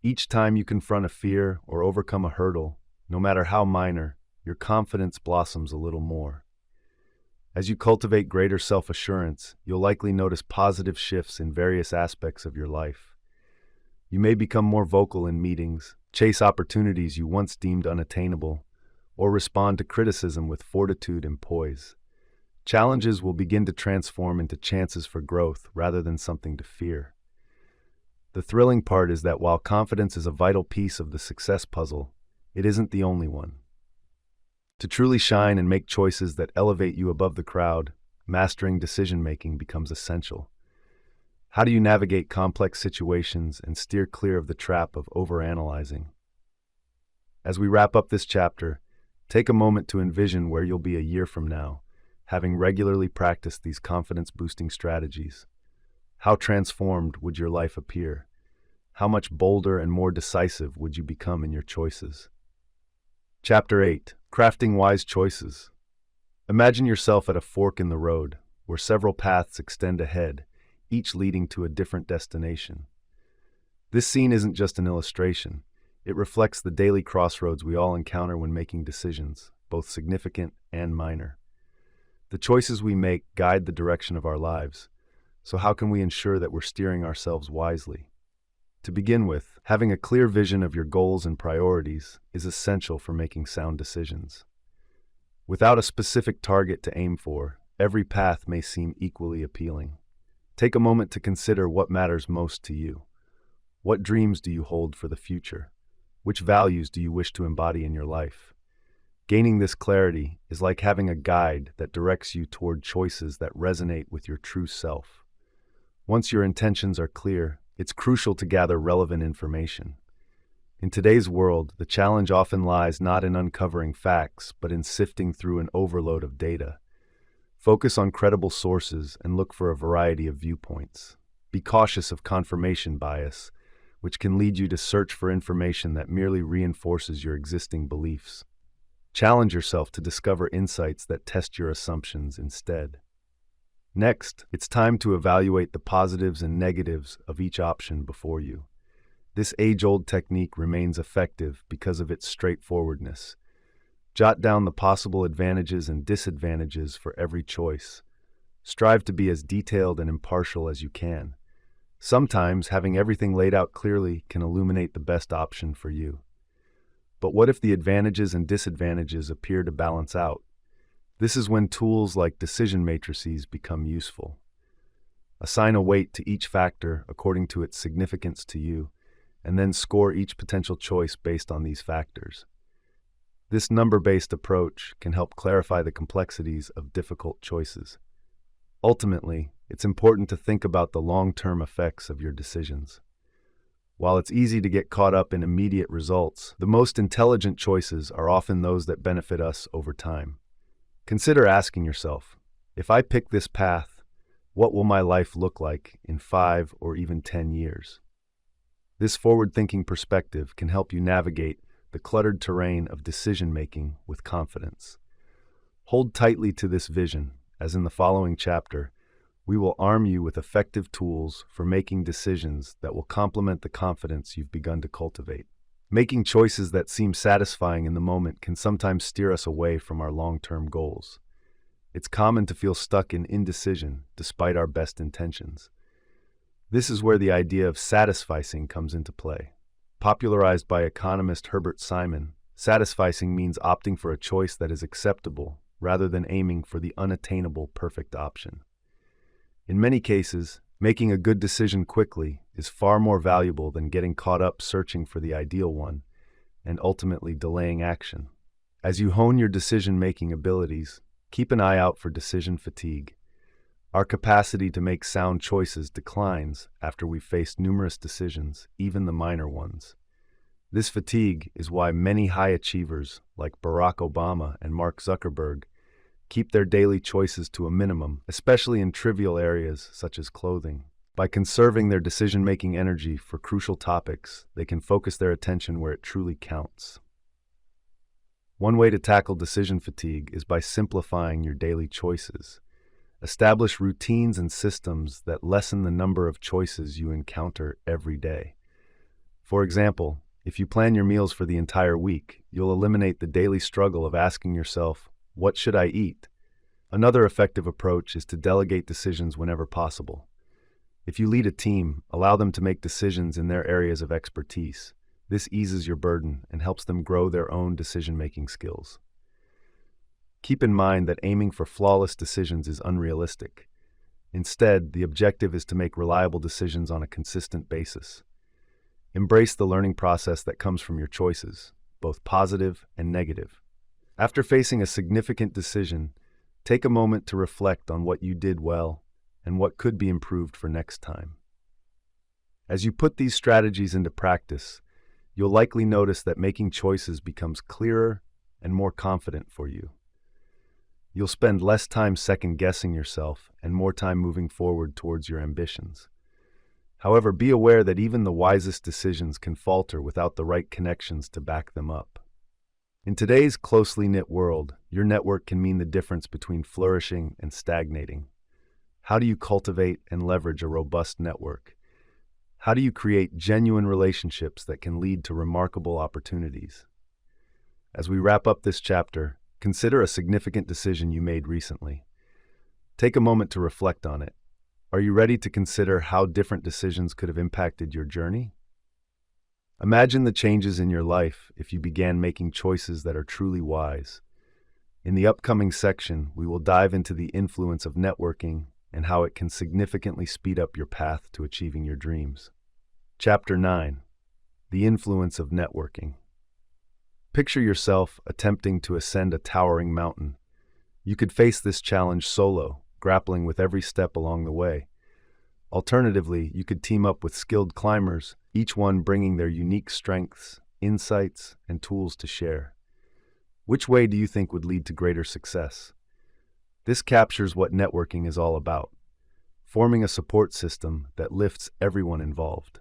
Each time you confront a fear or overcome a hurdle, no matter how minor, your confidence blossoms a little more. As you cultivate greater self-assurance, you'll likely notice positive shifts in various aspects of your life. You may become more vocal in meetings, chase opportunities you once deemed unattainable, or respond to criticism with fortitude and poise. Challenges will begin to transform into chances for growth rather than something to fear. The thrilling part is that while confidence is a vital piece of the success puzzle, it isn't the only one. To truly shine and make choices that elevate you above the crowd, mastering decision-making becomes essential. How do you navigate complex situations and steer clear of the trap of overanalyzing? As we wrap up this chapter, take a moment to envision where you'll be a year from now, having regularly practiced these confidence-boosting strategies. How transformed would your life appear? How much bolder and more decisive would you become in your choices? Chapter 8. Crafting Wise Choices. Imagine yourself at a fork in the road, where several paths extend ahead, each leading to a different destination. This scene isn't just an illustration. It reflects the daily crossroads we all encounter when making decisions, both significant and minor. The choices we make guide the direction of our lives, so how can we ensure that we're steering ourselves wisely? To begin with, having a clear vision of your goals and priorities is essential for making sound decisions. Without a specific target to aim for, every path may seem equally appealing. Take a moment to consider what matters most to you. What dreams do you hold for the future? Which values do you wish to embody in your life? Gaining this clarity is like having a guide that directs you toward choices that resonate with your true self. Once your intentions are clear, it's crucial to gather relevant information. In today's world, the challenge often lies not in uncovering facts, but in sifting through an overload of data. Focus on credible sources and look for a variety of viewpoints. Be cautious of confirmation bias, which can lead you to search for information that merely reinforces your existing beliefs. Challenge yourself to discover insights that test your assumptions instead. Next, it's time to evaluate the positives and negatives of each option before you. This age-old technique remains effective because of its straightforwardness. Jot down the possible advantages and disadvantages for every choice. Strive to be as detailed and impartial as you can. Sometimes having everything laid out clearly can illuminate the best option for you. But what if the advantages and disadvantages appear to balance out? This is when tools like decision matrices become useful. Assign a weight to each factor according to its significance to you, and then score each potential choice based on these factors. This number-based approach can help clarify the complexities of difficult choices. Ultimately, it's important to think about the long-term effects of your decisions. While it's easy to get caught up in immediate results, the most intelligent choices are often those that benefit us over time. Consider asking yourself, if I pick this path, what will my life look like in 5 or even 10 years? This forward-thinking perspective can help you navigate the cluttered terrain of decision-making with confidence. Hold tightly to this vision, as in the following chapter, we will arm you with effective tools for making decisions that will complement the confidence you've begun to cultivate. Making choices that seem satisfying in the moment can sometimes steer us away from our long-term goals. It's common to feel stuck in indecision despite our best intentions. This is where the idea of satisficing comes into play. Popularized by economist Herbert Simon, satisficing means opting for a choice that is acceptable rather than aiming for the unattainable perfect option. In many cases, making a good decision quickly is far more valuable than getting caught up searching for the ideal one and ultimately delaying action. As you hone your decision-making abilities, keep an eye out for decision fatigue. Our capacity to make sound choices declines after we've faced numerous decisions, even the minor ones. This fatigue is why many high achievers, like Barack Obama and Mark Zuckerberg, keep their daily choices to a minimum, especially in trivial areas such as clothing. By conserving their decision-making energy for crucial topics, they can focus their attention where it truly counts. One way to tackle decision fatigue is by simplifying your daily choices. Establish routines and systems that lessen the number of choices you encounter every day. For example, if you plan your meals for the entire week, you'll eliminate the daily struggle of asking yourself, "What should I eat?" Another effective approach is to delegate decisions whenever possible. If you lead a team, allow them to make decisions in their areas of expertise. This eases your burden and helps them grow their own decision-making skills. Keep in mind that aiming for flawless decisions is unrealistic. Instead, the objective is to make reliable decisions on a consistent basis. Embrace the learning process that comes from your choices, both positive and negative. After facing a significant decision, take a moment to reflect on what you did well and what could be improved for next time. As you put these strategies into practice, you'll likely notice that making choices becomes clearer and more confident for you. You'll spend less time second-guessing yourself and more time moving forward towards your ambitions. However, be aware that even the wisest decisions can falter without the right connections to back them up. In today's closely knit world, your network can mean the difference between flourishing and stagnating. How do you cultivate and leverage a robust network? How do you create genuine relationships that can lead to remarkable opportunities? As we wrap up this chapter, consider a significant decision you made recently. Take a moment to reflect on it. Are you ready to consider how different decisions could have impacted your journey? Imagine the changes in your life if you began making choices that are truly wise. In the upcoming section, we will dive into the influence of networking and how it can significantly speed up your path to achieving your dreams. Chapter 9. The Influence of Networking. Picture yourself attempting to ascend a towering mountain. You could face this challenge solo, grappling with every step along the way. Alternatively, you could team up with skilled climbers, each one bringing their unique strengths, insights, and tools to share. Which way do you think would lead to greater success? This captures what networking is all about, forming a support system that lifts everyone involved.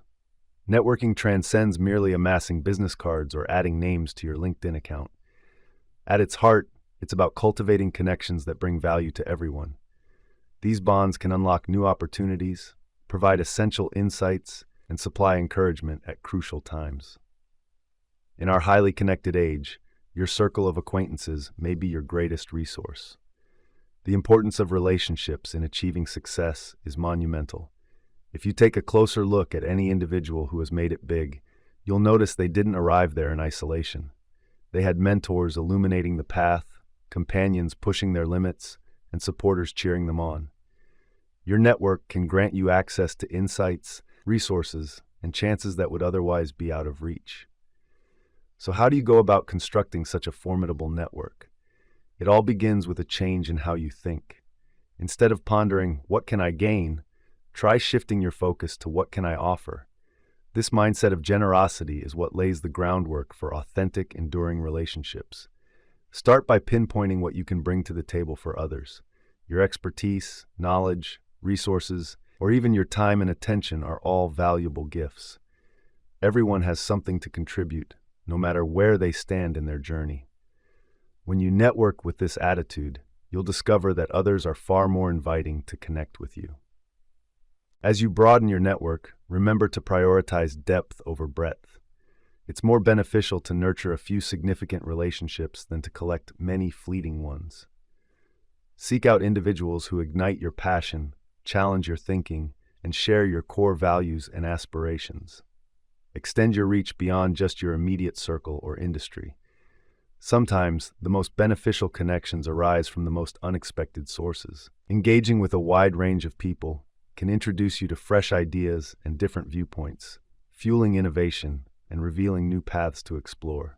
Networking transcends merely amassing business cards or adding names to your LinkedIn account. At its heart, it's about cultivating connections that bring value to everyone. These bonds can unlock new opportunities, provide essential insights, and supply encouragement at crucial times. In our highly connected age, your circle of acquaintances may be your greatest resource. The importance of relationships in achieving success is monumental. If you take a closer look at any individual who has made it big, you'll notice they didn't arrive there in isolation. They had mentors illuminating the path, companions pushing their limits, and supporters cheering them on. Your network can grant you access to insights, resources, and chances that would otherwise be out of reach. So how do you go about constructing such a formidable network? It all begins with a change in how you think. Instead of pondering, "What can I gain?" try shifting your focus to "What can I offer?" This mindset of generosity is what lays the groundwork for authentic, enduring relationships. Start by pinpointing what you can bring to the table for others. Your expertise, knowledge, resources, or even your time and attention are all valuable gifts. Everyone has something to contribute, no matter where they stand in their journey. When you network with this attitude, you'll discover that others are far more inviting to connect with you. As you broaden your network, remember to prioritize depth over breadth. It's more beneficial to nurture a few significant relationships than to collect many fleeting ones. Seek out individuals who ignite your passion, challenge your thinking, and share your core values and aspirations. Extend your reach beyond just your immediate circle or industry. Sometimes, the most beneficial connections arise from the most unexpected sources. Engaging with a wide range of people can introduce you to fresh ideas and different viewpoints, fueling innovation and revealing new paths to explore.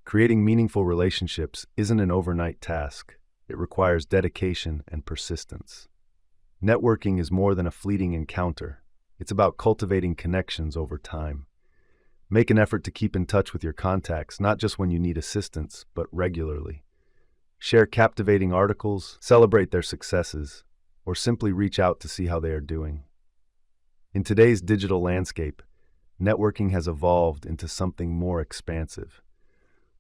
Creating meaningful relationships isn't an overnight task. It requires dedication and persistence. Networking is more than a fleeting encounter. It's about cultivating connections over time. Make an effort to keep in touch with your contacts, not just when you need assistance, but regularly. Share captivating articles, celebrate their successes, or simply reach out to see how they are doing. In today's digital landscape, networking has evolved into something more expansive.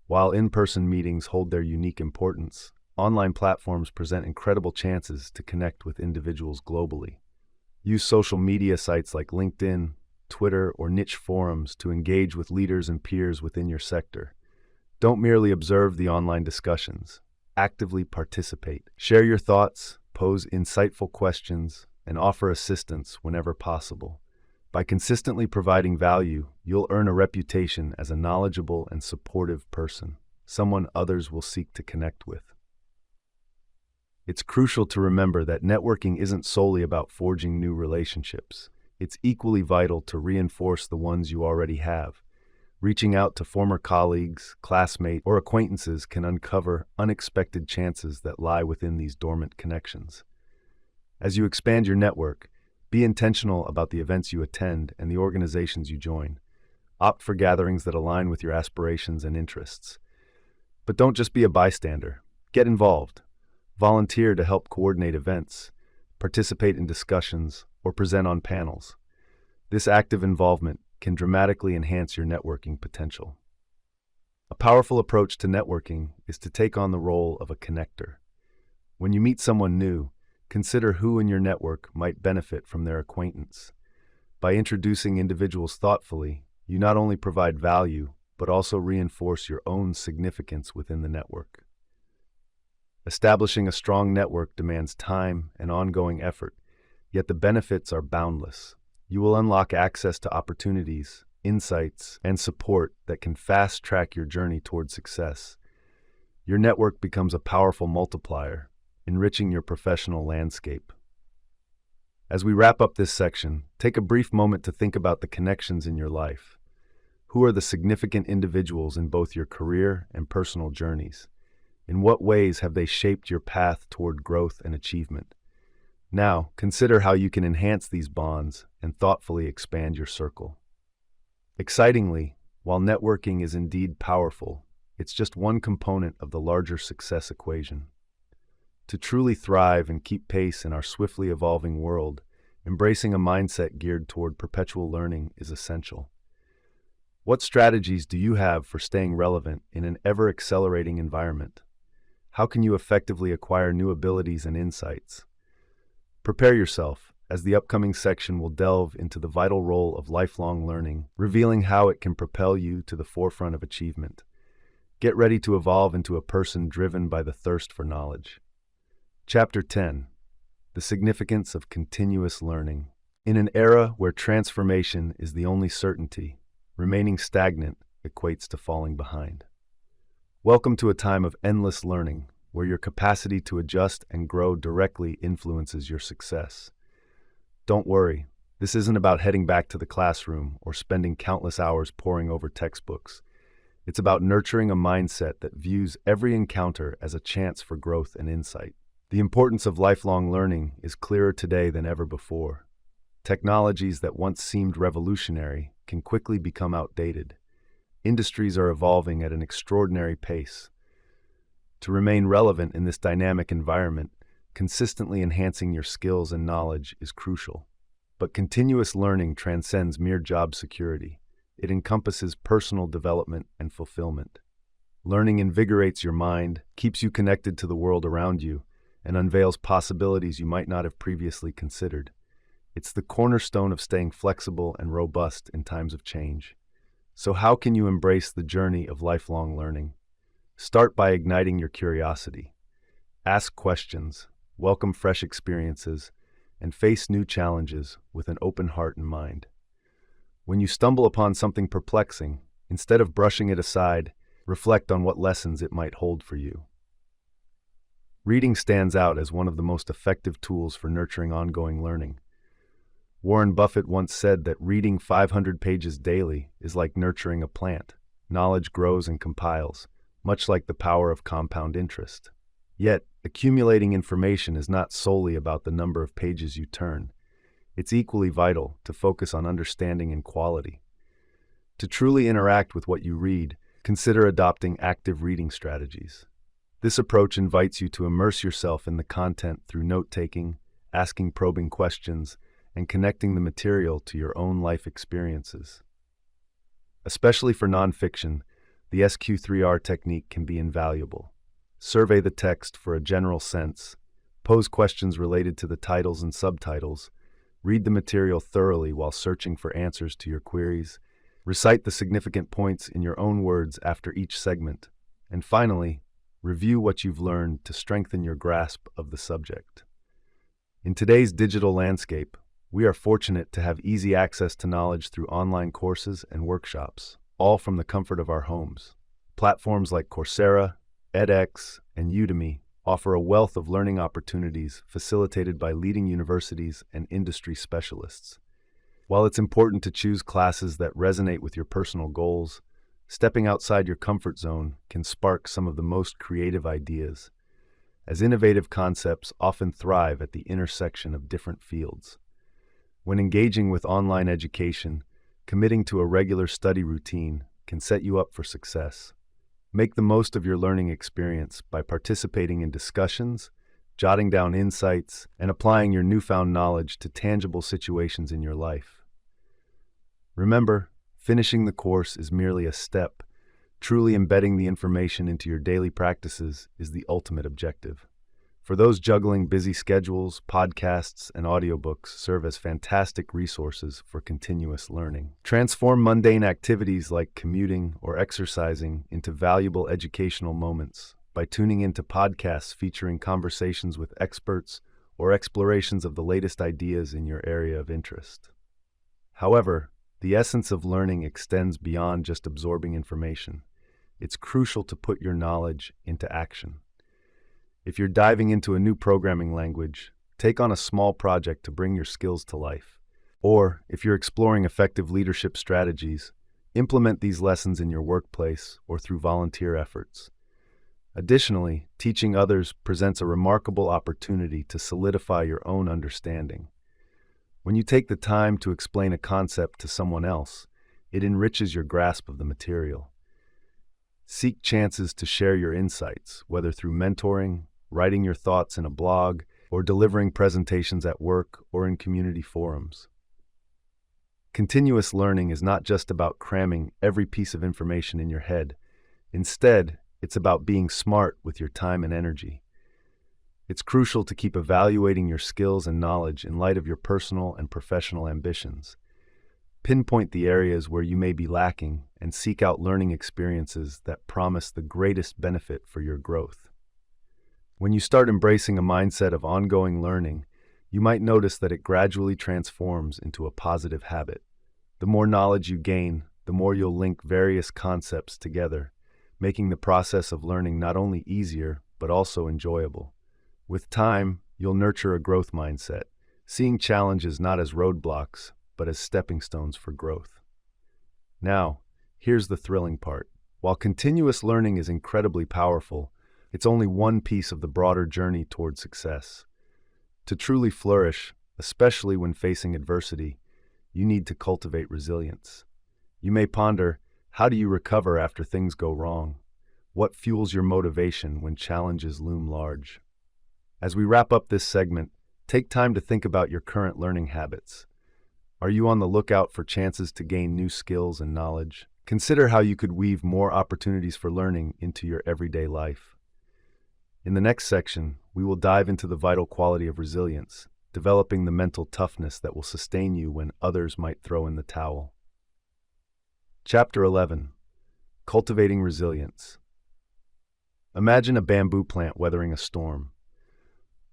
While in-person meetings hold their unique importance, online platforms present incredible chances to connect with individuals globally. Use social media sites like LinkedIn, Twitter, or niche forums to engage with leaders and peers within your sector. Don't merely observe the online discussions. Actively participate. Share your thoughts, pose insightful questions, and offer assistance whenever possible. By consistently providing value, you'll earn a reputation as a knowledgeable and supportive person, someone others will seek to connect with. It's crucial to remember that networking isn't solely about forging new relationships. It's equally vital to reinforce the ones you already have. Reaching out to former colleagues, classmates, or acquaintances can uncover unexpected chances that lie within these dormant connections. As you expand your network, be intentional about the events you attend and the organizations you join. Opt for gatherings that align with your aspirations and interests. But don't just be a bystander. Get involved. Volunteer to help coordinate events, participate in discussions, or present on panels. This active involvement can dramatically enhance your networking potential. A powerful approach to networking is to take on the role of a connector. When you meet someone new, consider who in your network might benefit from their acquaintance. By introducing individuals thoughtfully, you not only provide value, but also reinforce your own significance within the network. Establishing a strong network demands time and ongoing effort, yet the benefits are boundless. You will unlock access to opportunities, insights, and support that can fast-track your journey toward success. Your network becomes a powerful multiplier, enriching your professional landscape. As we wrap up this section, take a brief moment to think about the connections in your life. Who are the significant individuals in both your career and personal journeys? In what ways have they shaped your path toward growth and achievement? Now, consider how you can enhance these bonds and thoughtfully expand your circle. Excitingly, while networking is indeed powerful, it's just one component of the larger success equation. To truly thrive and keep pace in our swiftly evolving world, embracing a mindset geared toward perpetual learning is essential. What strategies do you have for staying relevant in an ever-accelerating environment? How can you effectively acquire new abilities and insights? Prepare yourself, as the upcoming section will delve into the vital role of lifelong learning, revealing how it can propel you to the forefront of achievement. Get ready to evolve into a person driven by the thirst for knowledge. Chapter 10. The Significance of Continuous Learning. In an era where transformation is the only certainty, remaining stagnant equates to falling behind. Welcome to a time of endless learning, where your capacity to adjust and grow directly influences your success. Don't worry, this isn't about heading back to the classroom or spending countless hours poring over textbooks. It's about nurturing a mindset that views every encounter as a chance for growth and insight. The importance of lifelong learning is clearer today than ever before. Technologies that once seemed revolutionary can quickly become outdated. Industries are evolving at an extraordinary pace. To remain relevant in this dynamic environment, consistently enhancing your skills and knowledge is crucial. But continuous learning transcends mere job security. It encompasses personal development and fulfillment. Learning invigorates your mind, keeps you connected to the world around you, and unveils possibilities you might not have previously considered. It's the cornerstone of staying flexible and robust in times of change. So how can you embrace the journey of lifelong learning? Start by igniting your curiosity. Ask questions, welcome fresh experiences, and face new challenges with an open heart and mind. When you stumble upon something perplexing, instead of brushing it aside, reflect on what lessons it might hold for you. Reading stands out as one of the most effective tools for nurturing ongoing learning. Warren Buffett once said that reading 500 pages daily is like nurturing a plant. Knowledge grows and compiles, much like the power of compound interest. Yet, accumulating information is not solely about the number of pages you turn. It's equally vital to focus on understanding and quality. To truly interact with what you read, consider adopting active reading strategies. This approach invites you to immerse yourself in the content through note-taking, asking probing questions, and connecting the material to your own life experiences. Especially for nonfiction, the SQ3R technique can be invaluable. Survey the text for a general sense, pose questions related to the titles and subtitles, read the material thoroughly while searching for answers to your queries, recite the significant points in your own words after each segment, and finally, review what you've learned to strengthen your grasp of the subject. In today's digital landscape, we are fortunate to have easy access to knowledge through online courses and workshops, all from the comfort of our homes. Platforms like Coursera, edX, and Udemy offer a wealth of learning opportunities facilitated by leading universities and industry specialists. While it's important to choose classes that resonate with your personal goals, stepping outside your comfort zone can spark some of the most creative ideas, as innovative concepts often thrive at the intersection of different fields. When engaging with online education, committing to a regular study routine can set you up for success. Make the most of your learning experience by participating in discussions, jotting down insights, and applying your newfound knowledge to tangible situations in your life. Remember, finishing the course is merely a step. Truly embedding the information into your daily practices is the ultimate objective. For those juggling busy schedules, podcasts and audiobooks serve as fantastic resources for continuous learning. Transform mundane activities like commuting or exercising into valuable educational moments by tuning into podcasts featuring conversations with experts or explorations of the latest ideas in your area of interest. However, the essence of learning extends beyond just absorbing information. It's crucial to put your knowledge into action. If you're diving into a new programming language, take on a small project to bring your skills to life. Or, if you're exploring effective leadership strategies, implement these lessons in your workplace or through volunteer efforts. Additionally, teaching others presents a remarkable opportunity to solidify your own understanding. When you take the time to explain a concept to someone else, it enriches your grasp of the material. Seek chances to share your insights, whether through mentoring, writing your thoughts in a blog, or delivering presentations at work or in community forums. Continuous learning is not just about cramming every piece of information in your head. Instead, it's about being smart with your time and energy. It's crucial to keep evaluating your skills and knowledge in light of your personal and professional ambitions. Pinpoint the areas where you may be lacking and seek out learning experiences that promise the greatest benefit for your growth. When you start embracing a mindset of ongoing learning, you might notice that it gradually transforms into a positive habit. The more knowledge you gain, the more you'll link various concepts together, making the process of learning not only easier, but also enjoyable. With time, you'll nurture a growth mindset, seeing challenges not as roadblocks, but as stepping stones for growth. Now, here's the thrilling part. While continuous learning is incredibly powerful, it's only one piece of the broader journey toward success. To truly flourish, especially when facing adversity, you need to cultivate resilience. You may ponder, how do you recover after things go wrong? What fuels your motivation when challenges loom large? As we wrap up this segment, take time to think about your current learning habits. Are you on the lookout for chances to gain new skills and knowledge? Consider how you could weave more opportunities for learning into your everyday life. In the next section, we will dive into the vital quality of resilience, developing the mental toughness that will sustain you when others might throw in the towel. Chapter 11. Cultivating Resilience. Imagine a bamboo plant weathering a storm.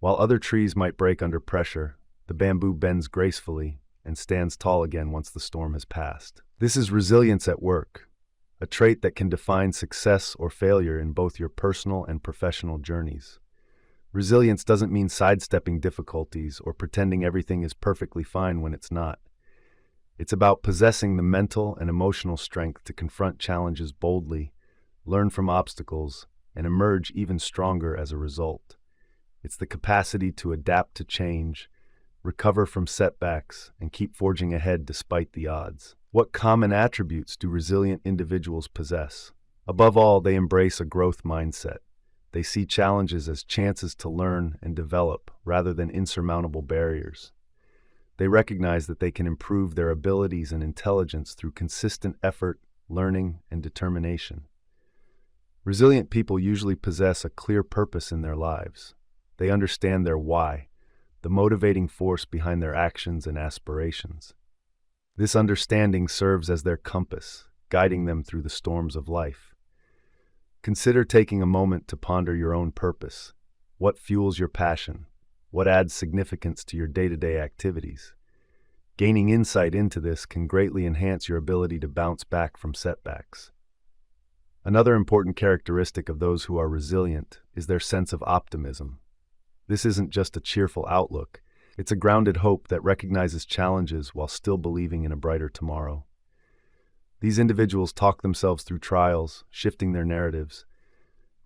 While other trees might break under pressure, the bamboo bends gracefully and stands tall again once the storm has passed. This is resilience at work, a trait that can define success or failure in both your personal and professional journeys. Resilience doesn't mean sidestepping difficulties or pretending everything is perfectly fine when it's not. It's about possessing the mental and emotional strength to confront challenges boldly, learn from obstacles, and emerge even stronger as a result. It's the capacity to adapt to change, recover from setbacks, and keep forging ahead despite the odds. What common attributes do resilient individuals possess? Above all, they embrace a growth mindset. They see challenges as chances to learn and develop rather than insurmountable barriers. They recognize that they can improve their abilities and intelligence through consistent effort, learning, and determination. Resilient people usually possess a clear purpose in their lives. They understand their why, the motivating force behind their actions and aspirations. This understanding serves as their compass, guiding them through the storms of life. Consider taking a moment to ponder your own purpose. What fuels your passion? What adds significance to your day-to-day activities? Gaining insight into this can greatly enhance your ability to bounce back from setbacks. Another important characteristic of those who are resilient is their sense of optimism. This isn't just a cheerful outlook, it's a grounded hope that recognizes challenges while still believing in a brighter tomorrow. These individuals talk themselves through trials, shifting their narratives.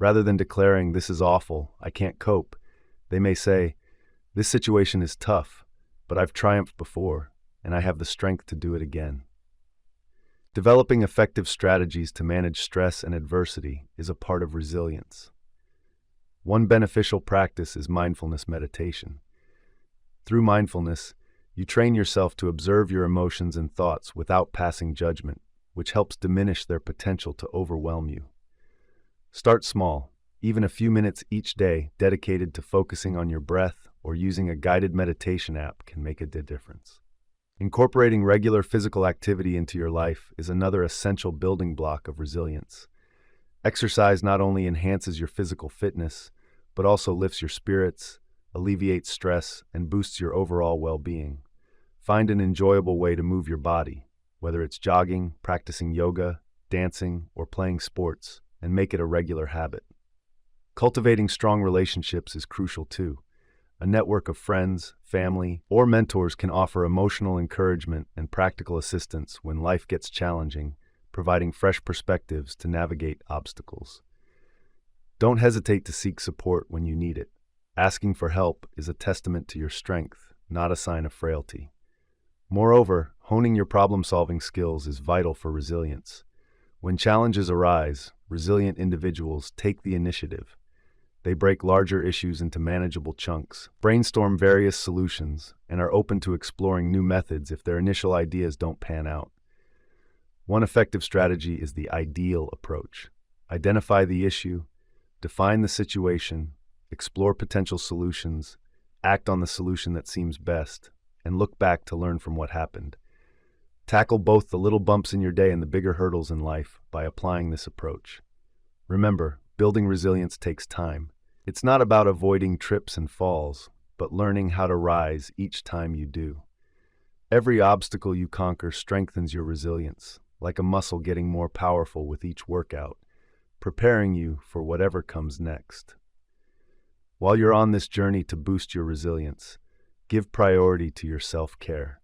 Rather than declaring, "This is awful, I can't cope," they may say, "This situation is tough, but I've triumphed before, and I have the strength to do it again." Developing effective strategies to manage stress and adversity is a part of resilience. One beneficial practice is mindfulness meditation. Through mindfulness, you train yourself to observe your emotions and thoughts without passing judgment, which helps diminish their potential to overwhelm you. Start small, even a few minutes each day dedicated to focusing on your breath or using a guided meditation app can make a difference. Incorporating regular physical activity into your life is another essential building block of resilience. Exercise not only enhances your physical fitness, but also lifts your spirits, alleviates stress, and boosts your overall well-being. Find an enjoyable way to move your body, whether it's jogging, practicing yoga, dancing, or playing sports, and make it a regular habit. Cultivating strong relationships is crucial too. A network of friends, family, or mentors can offer emotional encouragement and practical assistance when life gets challenging, providing fresh perspectives to navigate obstacles. Don't hesitate to seek support when you need it. Asking for help is a testament to your strength, not a sign of frailty. Moreover, honing your problem-solving skills is vital for resilience. When challenges arise, resilient individuals take the initiative. They break larger issues into manageable chunks, brainstorm various solutions, and are open to exploring new methods if their initial ideas don't pan out. One effective strategy is the ideal approach. Identify the issue, define the situation, explore potential solutions, act on the solution that seems best, and look back to learn from what happened. Tackle both the little bumps in your day and the bigger hurdles in life by applying this approach. Remember, building resilience takes time. It's not about avoiding trips and falls, but learning how to rise each time you do. Every obstacle you conquer strengthens your resilience, like a muscle getting more powerful with each workout, preparing you for whatever comes next. While you're on this journey to boost your resilience, give priority to your self-care.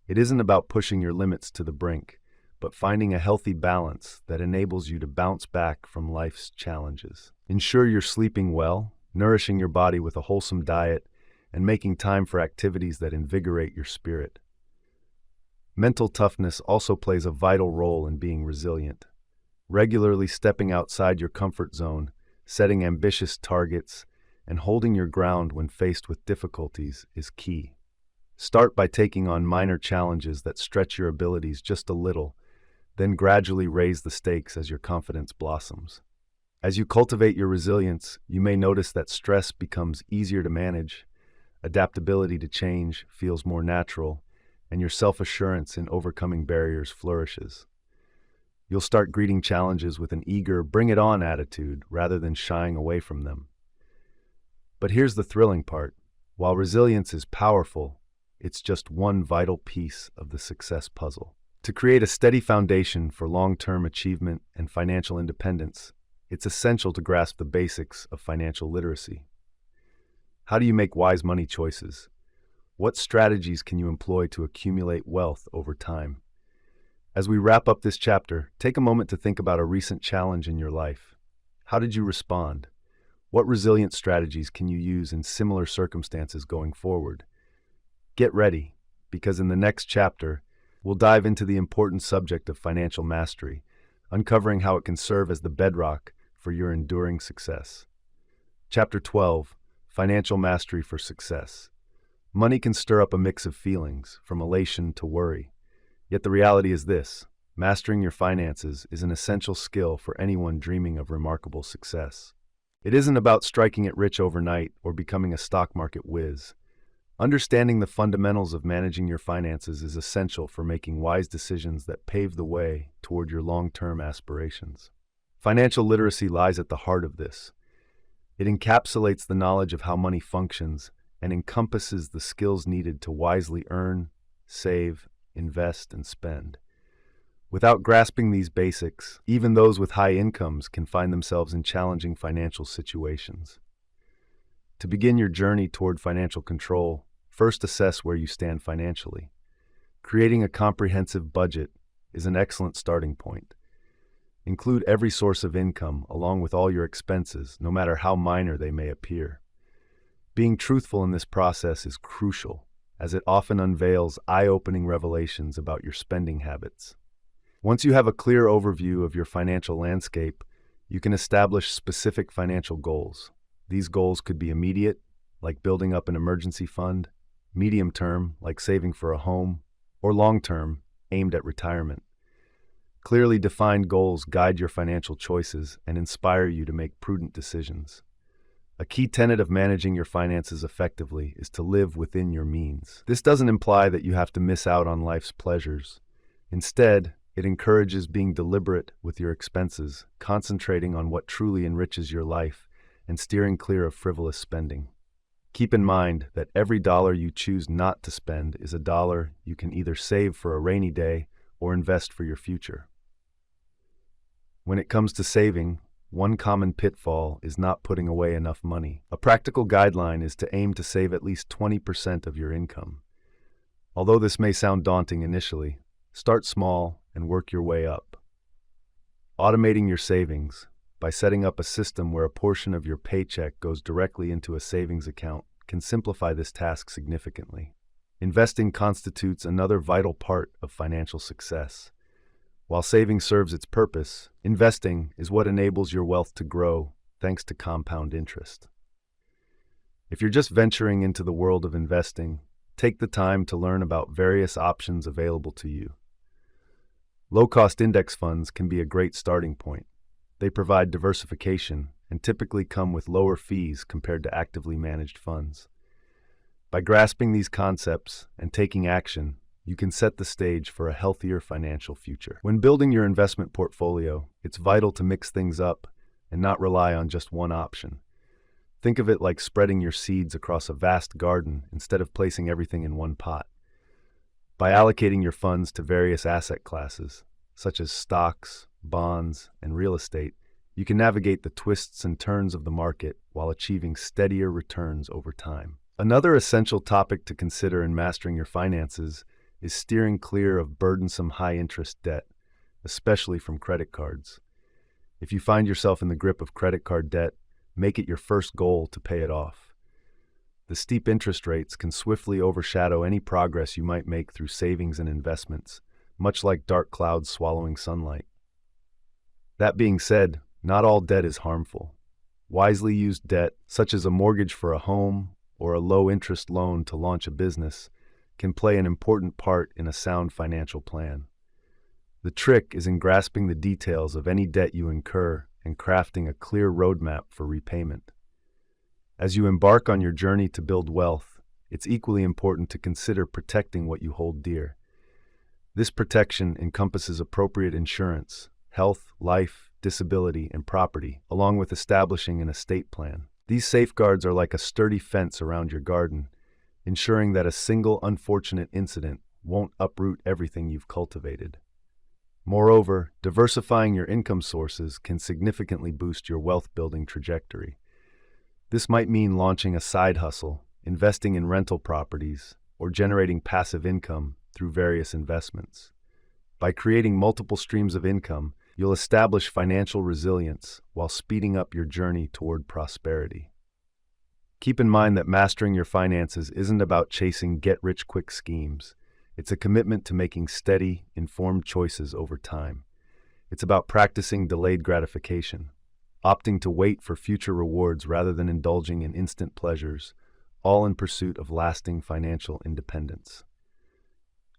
It isn't about pushing your limits to the brink, but finding a healthy balance that enables you to bounce back from life's challenges. Ensure you're sleeping well, nourishing your body with a wholesome diet, and making time for activities that invigorate your spirit. Mental toughness also plays a vital role in being resilient. Regularly stepping outside your comfort zone, setting ambitious targets, and holding your ground when faced with difficulties is key. Start by taking on minor challenges that stretch your abilities just a little, then gradually raise the stakes as your confidence blossoms. As you cultivate your resilience, you may notice that stress becomes easier to manage, adaptability to change feels more natural, and your self-assurance in overcoming barriers flourishes. You'll start greeting challenges with an eager, bring-it-on attitude rather than shying away from them. But here's the thrilling part. While resilience is powerful, it's just one vital piece of the success puzzle. To create a steady foundation for long-term achievement and financial independence, it's essential to grasp the basics of financial literacy. How do you make wise money choices? What strategies can you employ to accumulate wealth over time? As we wrap up this chapter, take a moment to think about a recent challenge in your life. How did you respond? What resilient strategies can you use in similar circumstances going forward? Get ready, because in the next chapter, we'll dive into the important subject of financial mastery, uncovering how it can serve as the bedrock for your enduring success. Chapter 12, Financial Mastery for Success. Money can stir up a mix of feelings, from elation to worry. Yet the reality is this: mastering your finances is an essential skill for anyone dreaming of remarkable success. It isn't about striking it rich overnight or becoming a stock market whiz. Understanding the fundamentals of managing your finances is essential for making wise decisions that pave the way toward your long-term aspirations. Financial literacy lies at the heart of this. It encapsulates the knowledge of how money functions and encompasses the skills needed to wisely earn, save, invest, and spend. Without grasping these basics, even those with high incomes can find themselves in challenging financial situations. To begin your journey toward financial control, first assess where you stand financially. Creating a comprehensive budget is an excellent starting point. Include every source of income along with all your expenses, no matter how minor they may appear. Being truthful in this process is crucial, as it often unveils eye-opening revelations about your spending habits. Once you have a clear overview of your financial landscape, you can establish specific financial goals. These goals could be immediate, like building up an emergency fund, medium-term, like saving for a home, or long-term, aimed at retirement. Clearly defined goals guide your financial choices and inspire you to make prudent decisions. A key tenet of managing your finances effectively is to live within your means. This doesn't imply that you have to miss out on life's pleasures. Instead, it encourages being deliberate with your expenses, concentrating on what truly enriches your life, and steering clear of frivolous spending. Keep in mind that every dollar you choose not to spend is a dollar you can either save for a rainy day or invest for your future. When it comes to saving, one common pitfall is not putting away enough money. A practical guideline is to aim to save at least 20% of your income. Although this may sound daunting initially, start small and work your way up. Automating your savings by setting up a system where a portion of your paycheck goes directly into a savings account can simplify this task significantly. Investing constitutes another vital part of financial success. While saving serves its purpose, investing is what enables your wealth to grow thanks to compound interest. If you're just venturing into the world of investing, take the time to learn about various options available to you. Low-cost index funds can be a great starting point. They provide diversification and typically come with lower fees compared to actively managed funds. By grasping these concepts and taking action, you can set the stage for a healthier financial future. When building your investment portfolio, it's vital to mix things up and not rely on just one option. Think of it like spreading your seeds across a vast garden instead of placing everything in one pot. By allocating your funds to various asset classes, such as stocks, bonds, and real estate, you can navigate the twists and turns of the market while achieving steadier returns over time. Another essential topic to consider in mastering your finances is steering clear of burdensome high-interest debt, especially from credit cards. If you find yourself in the grip of credit card debt, make it your first goal to pay it off. The steep interest rates can swiftly overshadow any progress you might make through savings and investments, much like dark clouds swallowing sunlight. That being said, not all debt is harmful. Wisely used debt, such as a mortgage for a home or a low-interest loan to launch a business, can play an important part in a sound financial plan. The trick is in grasping the details of any debt you incur and crafting a clear roadmap for repayment. As you embark on your journey to build wealth, it's equally important to consider protecting what you hold dear. This protection encompasses appropriate insurance, health, life, disability, and property, along with establishing an estate plan. These safeguards are like a sturdy fence around your garden, ensuring that a single unfortunate incident won't uproot everything you've cultivated. Moreover, diversifying your income sources can significantly boost your wealth-building trajectory. This might mean launching a side hustle, investing in rental properties, or generating passive income through various investments. By creating multiple streams of income, you'll establish financial resilience while speeding up your journey toward prosperity. Keep in mind that mastering your finances isn't about chasing get-rich-quick schemes. It's a commitment to making steady, informed choices over time. It's about practicing delayed gratification, opting to wait for future rewards rather than indulging in instant pleasures, all in pursuit of lasting financial independence.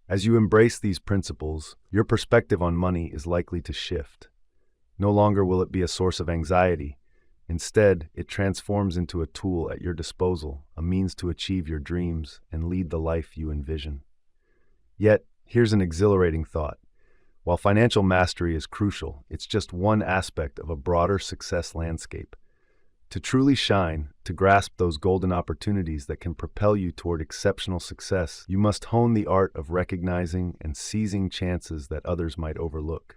As you embrace these principles, your perspective on money is likely to shift. No longer will it be a source of anxiety. Instead, it transforms into a tool at your disposal, a means to achieve your dreams and lead the life you envision. Yet, here's an exhilarating thought. While financial mastery is crucial, it's just one aspect of a broader success landscape. To truly shine, to grasp those golden opportunities that can propel you toward exceptional success, you must hone the art of recognizing and seizing chances that others might overlook.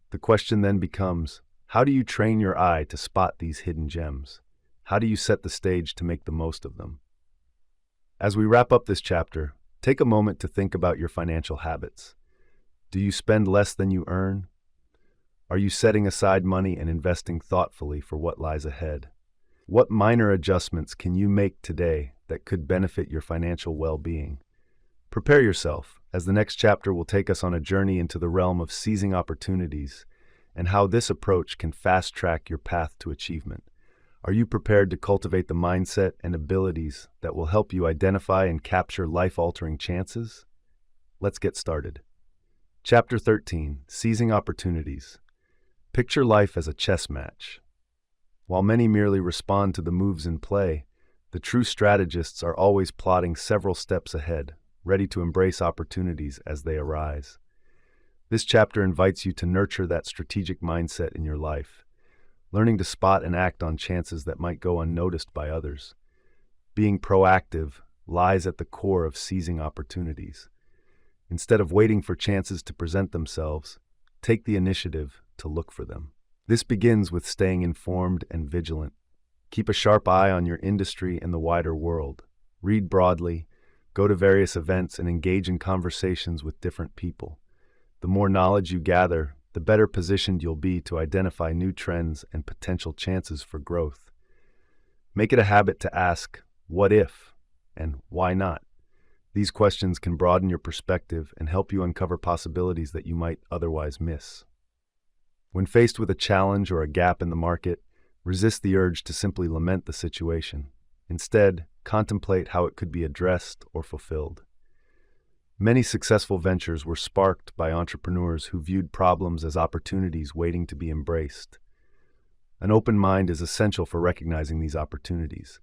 The question then becomes, how do you train your eye to spot these hidden gems? How do you set the stage to make the most of them? As we wrap up this chapter, take a moment to think about your financial habits. Do you spend less than you earn? Are you setting aside money and investing thoughtfully for what lies ahead? What minor adjustments can you make today that could benefit your financial well-being? Prepare yourself, as the next chapter will take us on a journey into the realm of seizing opportunities and how this approach can fast-track your path to achievement. Are you prepared to cultivate the mindset and abilities that will help you identify and capture life-altering chances? Let's get started. Chapter 13, Seizing Opportunities. Picture life as a chess match. While many merely respond to the moves in play, the true strategists are always plotting several steps ahead, ready to embrace opportunities as they arise. This chapter invites you to nurture that strategic mindset in your life, learning to spot and act on chances that might go unnoticed by others. Being proactive lies at the core of seizing opportunities. Instead of waiting for chances to present themselves, take the initiative to look for them. This begins with staying informed and vigilant. Keep a sharp eye on your industry and the wider world. Read broadly, go to various events, and engage in conversations with different people. The more knowledge you gather, the better positioned you'll be to identify new trends and potential chances for growth. Make it a habit to ask, what if, and why not? These questions can broaden your perspective and help you uncover possibilities that you might otherwise miss. When faced with a challenge or a gap in the market, resist the urge to simply lament the situation. Instead, contemplate how it could be addressed or fulfilled. Many successful ventures were sparked by entrepreneurs who viewed problems as opportunities waiting to be embraced. An open mind is essential for recognizing these opportunities.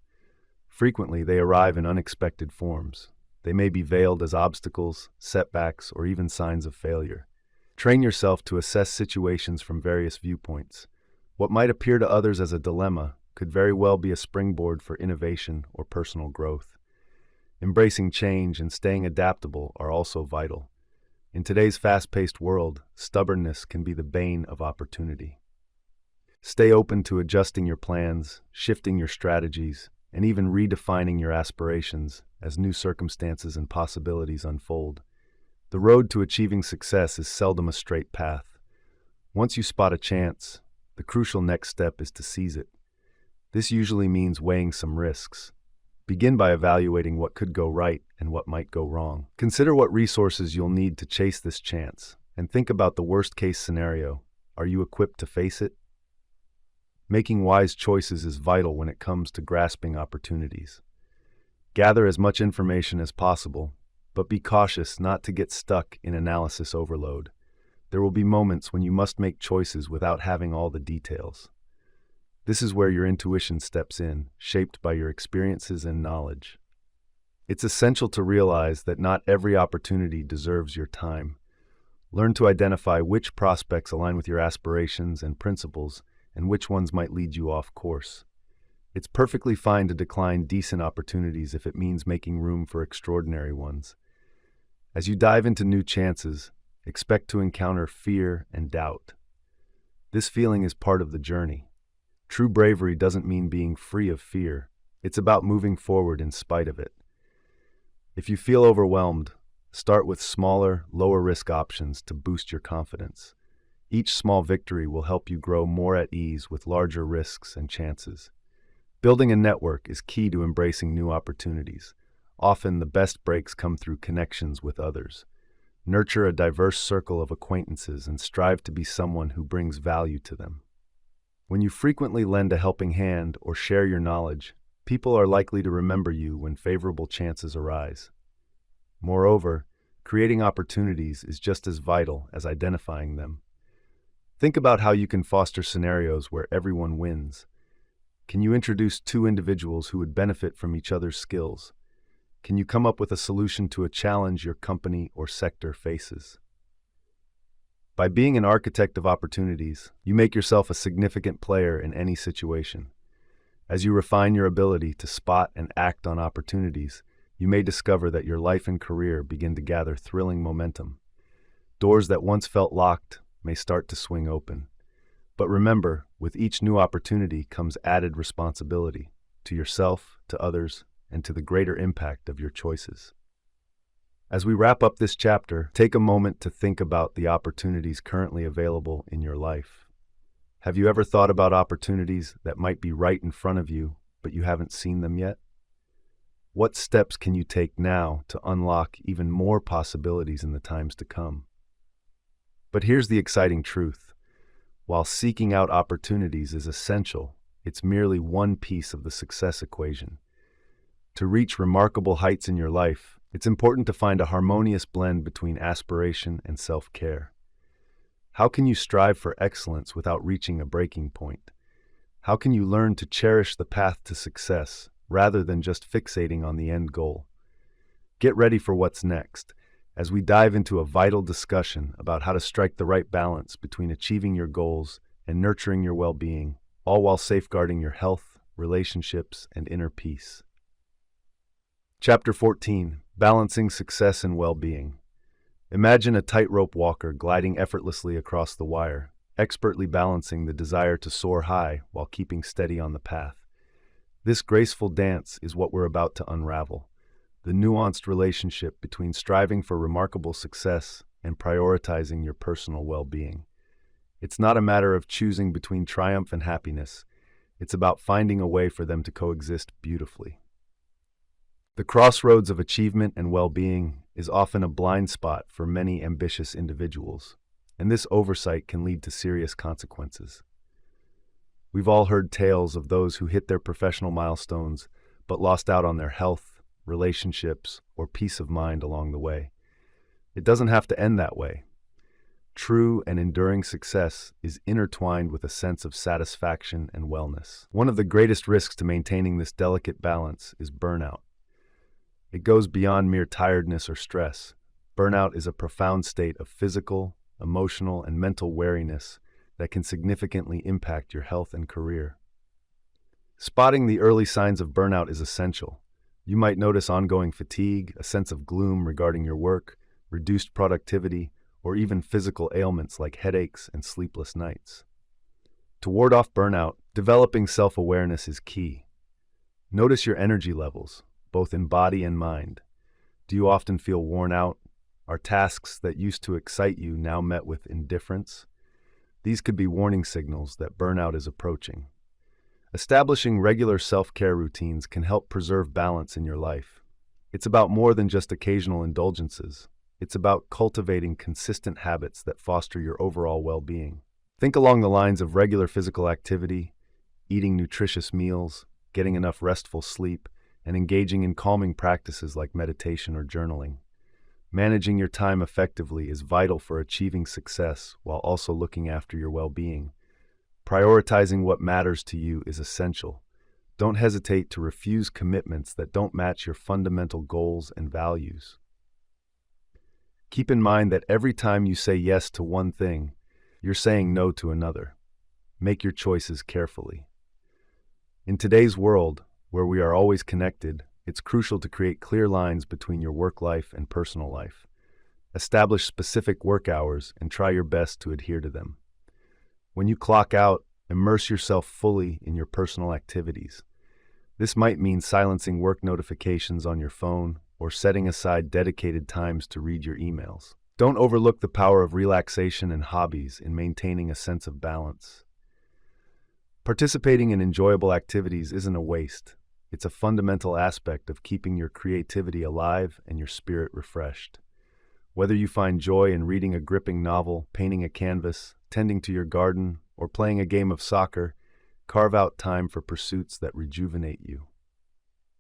Frequently, they arrive in unexpected forms. They may be veiled as obstacles, setbacks, or even signs of failure. Train yourself to assess situations from various viewpoints. What might appear to others as a dilemma could very well be a springboard for innovation or personal growth. Embracing change and staying adaptable are also vital. In today's fast-paced world, stubbornness can be the bane of opportunity. Stay open to adjusting your plans, shifting your strategies, and even redefining your aspirations as new circumstances and possibilities unfold. The road to achieving success is seldom a straight path. Once you spot a chance, the crucial next step is to seize it. This usually means weighing some risks. Begin by evaluating what could go right and what might go wrong. Consider what resources you'll need to chase this chance, and think about the worst-case scenario. Are you equipped to face it? Making wise choices is vital when it comes to grasping opportunities. Gather as much information as possible, but be cautious not to get stuck in analysis overload. There will be moments when you must make choices without having all the details. This is where your intuition steps in, shaped by your experiences and knowledge. It's essential to realize that not every opportunity deserves your time. Learn to identify which prospects align with your aspirations and principles, and which ones might lead you off course. It's perfectly fine to decline decent opportunities if it means making room for extraordinary ones. As you dive into new chances, expect to encounter fear and doubt. This feeling is part of the journey. True bravery doesn't mean being free of fear. It's about moving forward in spite of it. If you feel overwhelmed, start with smaller, lower-risk options to boost your confidence. Each small victory will help you grow more at ease with larger risks and chances. Building a network is key to embracing new opportunities. Often, the best breaks come through connections with others. Nurture a diverse circle of acquaintances and strive to be someone who brings value to them. When you frequently lend a helping hand or share your knowledge, people are likely to remember you when favorable chances arise. Moreover, creating opportunities is just as vital as identifying them. Think about how you can foster scenarios where everyone wins. Can you introduce two individuals who would benefit from each other's skills? Can you come up with a solution to a challenge your company or sector faces? By being an architect of opportunities, you make yourself a significant player in any situation. As you refine your ability to spot and act on opportunities, you may discover that your life and career begin to gather thrilling momentum. Doors that once felt locked may start to swing open. But remember, with each new opportunity comes added responsibility to yourself, to others, and to the greater impact of your choices. As we wrap up this chapter, take a moment to think about the opportunities currently available in your life. Have you ever thought about opportunities that might be right in front of you, but you haven't seen them yet? What steps can you take now to unlock even more possibilities in the times to come? But here's the exciting truth. While seeking out opportunities is essential, it's merely one piece of the success equation. To reach remarkable heights in your life, it's important to find a harmonious blend between aspiration and self-care. How can you strive for excellence without reaching a breaking point? How can you learn to cherish the path to success rather than just fixating on the end goal? Get ready for what's next as we dive into a vital discussion about how to strike the right balance between achieving your goals and nurturing your well-being, all while safeguarding your health, relationships, and inner peace. Chapter 14. Balancing Success and Well-Being. Imagine a tightrope walker gliding effortlessly across the wire, expertly balancing the desire to soar high while keeping steady on the path. This graceful dance is what we're about to unravel, the nuanced relationship between striving for remarkable success and prioritizing your personal well-being. It's not a matter of choosing between triumph and happiness. It's about finding a way for them to coexist beautifully. The crossroads of achievement and well-being is often a blind spot for many ambitious individuals, and this oversight can lead to serious consequences. We've all heard tales of those who hit their professional milestones but lost out on their health, relationships, or peace of mind along the way. It doesn't have to end that way. True and enduring success is intertwined with a sense of satisfaction and wellness. One of the greatest risks to maintaining this delicate balance is burnout. It goes beyond mere tiredness or stress. Burnout is a profound state of physical, emotional, and mental weariness that can significantly impact your health and career. Spotting the early signs of burnout is essential. You might notice ongoing fatigue, a sense of gloom regarding your work, reduced productivity, or even physical ailments like headaches and sleepless nights. To ward off burnout, developing self-awareness is key. Notice your energy levels, both in body and mind. Do you often feel worn out? Are tasks that used to excite you now met with indifference? These could be warning signals that burnout is approaching. Establishing regular self-care routines can help preserve balance in your life. It's about more than just occasional indulgences. It's about cultivating consistent habits that foster your overall well-being. Think along the lines of regular physical activity, eating nutritious meals, getting enough restful sleep, and engaging in calming practices like meditation or journaling. Managing your time effectively is vital for achieving success while also looking after your well-being. Prioritizing what matters to you is essential. Don't hesitate to refuse commitments that don't match your fundamental goals and values. Keep in mind that every time you say yes to one thing, you're saying no to another. Make your choices carefully. In today's world, where we are always connected, it's crucial to create clear lines between your work life and personal life. Establish specific work hours and try your best to adhere to them. When you clock out, immerse yourself fully in your personal activities. This might mean silencing work notifications on your phone or setting aside dedicated times to read your emails. Don't overlook the power of relaxation and hobbies in maintaining a sense of balance. Participating in enjoyable activities isn't a waste. It's a fundamental aspect of keeping your creativity alive and your spirit refreshed. Whether you find joy in reading a gripping novel, painting a canvas, tending to your garden, or playing a game of soccer, carve out time for pursuits that rejuvenate you.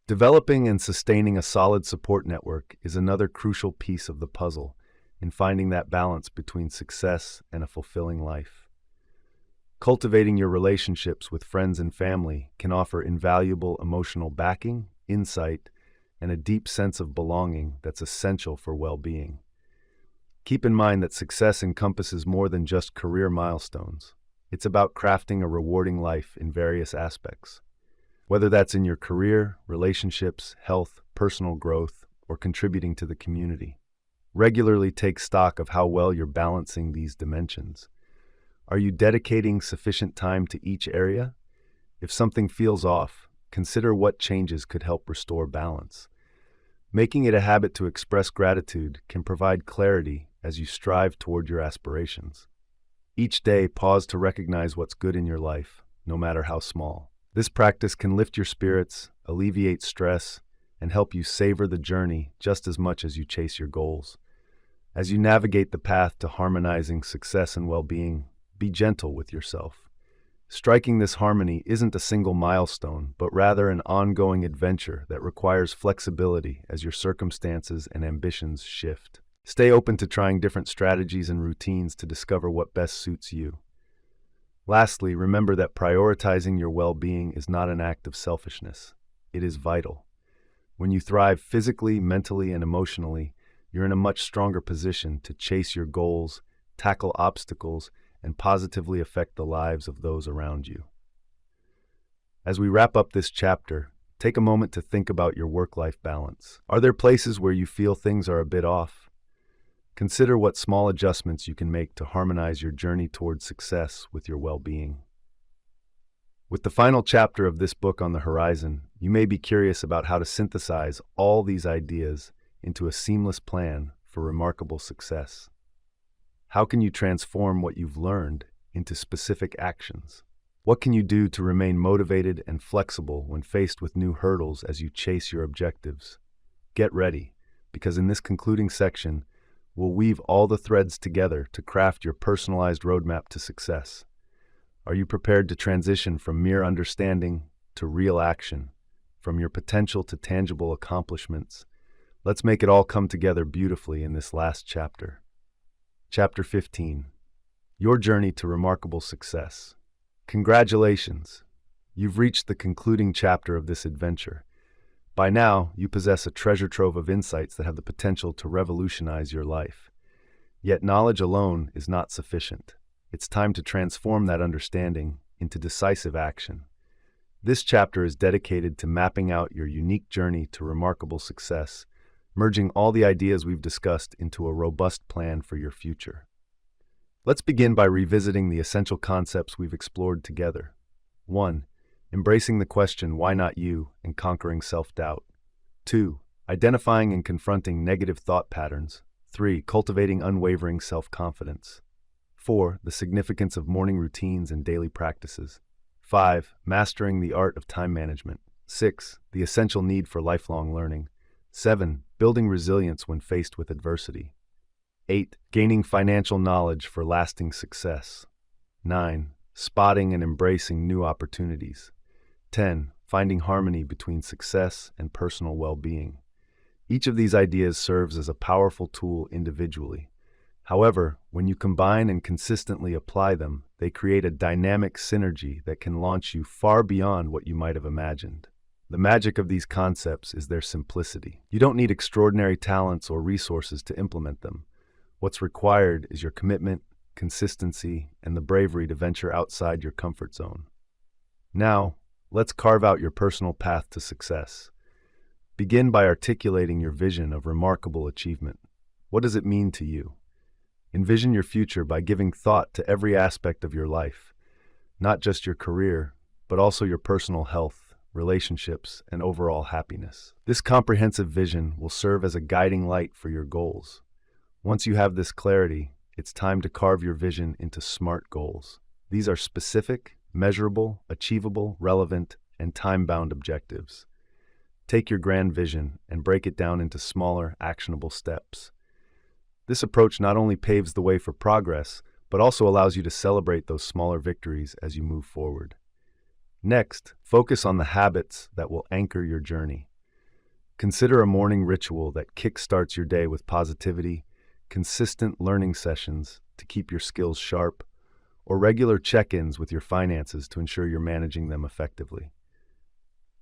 Developing and sustaining a solid support network is another crucial piece of the puzzle in finding that balance between success and a fulfilling life. Cultivating your relationships with friends and family can offer invaluable emotional backing, insight, and a deep sense of belonging that's essential for well-being. Keep in mind that success encompasses more than just career milestones. It's about crafting a rewarding life in various aspects. Whether that's in your career, relationships, health, personal growth, or contributing to the community. Regularly take stock of how well you're balancing these dimensions. Are you dedicating sufficient time to each area? If something feels off, consider what changes could help restore balance. Making it a habit to express gratitude can provide clarity as you strive toward your aspirations. Each day, pause to recognize what's good in your life, no matter how small. This practice can lift your spirits, alleviate stress, and help you savor the journey just as much as you chase your goals. As you navigate the path to harmonizing success and well-being, be gentle with yourself. Striking this harmony isn't a single milestone, but rather an ongoing adventure that requires flexibility as your circumstances and ambitions shift. Stay open to trying different strategies and routines to discover what best suits you. Lastly, remember that prioritizing your well-being is not an act of selfishness. It is vital. When you thrive physically, mentally, and emotionally, you're in a much stronger position to chase your goals, tackle obstacles, and positively affect the lives of those around you. As we wrap up this chapter, take a moment to think about your work-life balance. Are there places where you feel things are a bit off? Consider what small adjustments you can make to harmonize your journey towards success with your well-being. With the final chapter of this book on the horizon, you may be curious about how to synthesize all these ideas into a seamless plan for remarkable success. How can you transform what you've learned into specific actions? What can you do to remain motivated and flexible when faced with new hurdles as you chase your objectives? Get ready, because in this concluding section, we'll weave all the threads together to craft your personalized roadmap to success. Are you prepared to transition from mere understanding to real action, from your potential to tangible accomplishments? Let's make it all come together beautifully in this last chapter. Chapter 15. Your Journey to Remarkable Success. Congratulations! You've reached the concluding chapter of this adventure. By now, you possess a treasure trove of insights that have the potential to revolutionize your life. Yet knowledge alone is not sufficient. It's time to transform that understanding into decisive action. This chapter is dedicated to mapping out your unique journey to remarkable success, merging all the ideas we've discussed into a robust plan for your future. Let's begin by revisiting the essential concepts we've explored together. 1. Embracing the question, why not you, and conquering self-doubt. 2. Identifying and confronting negative thought patterns. 3. Cultivating unwavering self-confidence. 4. The significance of morning routines and daily practices. 5. Mastering the art of time management. 6. The essential need for lifelong learning. 7. Building resilience when faced with adversity. 8. Gaining financial knowledge for lasting success. 9. Spotting and embracing new opportunities. 10. Finding harmony between success and personal well-being. Each of these ideas serves as a powerful tool individually. However, when you combine and consistently apply them, they create a dynamic synergy that can launch you far beyond what you might have imagined. The magic of these concepts is their simplicity. You don't need extraordinary talents or resources to implement them. What's required is your commitment, consistency, and the bravery to venture outside your comfort zone. Now, let's carve out your personal path to success. Begin by articulating your vision of remarkable achievement. What does it mean to you? Envision your future by giving thought to every aspect of your life. not just your career, but also your personal health, relationships, and overall happiness. This comprehensive vision will serve as a guiding light for your goals. Once you have this clarity, it's time to carve your vision into SMART goals. These are specific, measurable, achievable, relevant, and time-bound objectives. Take your grand vision and break it down into smaller, actionable steps. This approach not only paves the way for progress, but also allows you to celebrate those smaller victories as you move forward. Next, focus on the habits that will anchor your journey. Consider a morning ritual that kickstarts your day with positivity, consistent learning sessions to keep your skills sharp, or regular check-ins with your finances to ensure you're managing them effectively.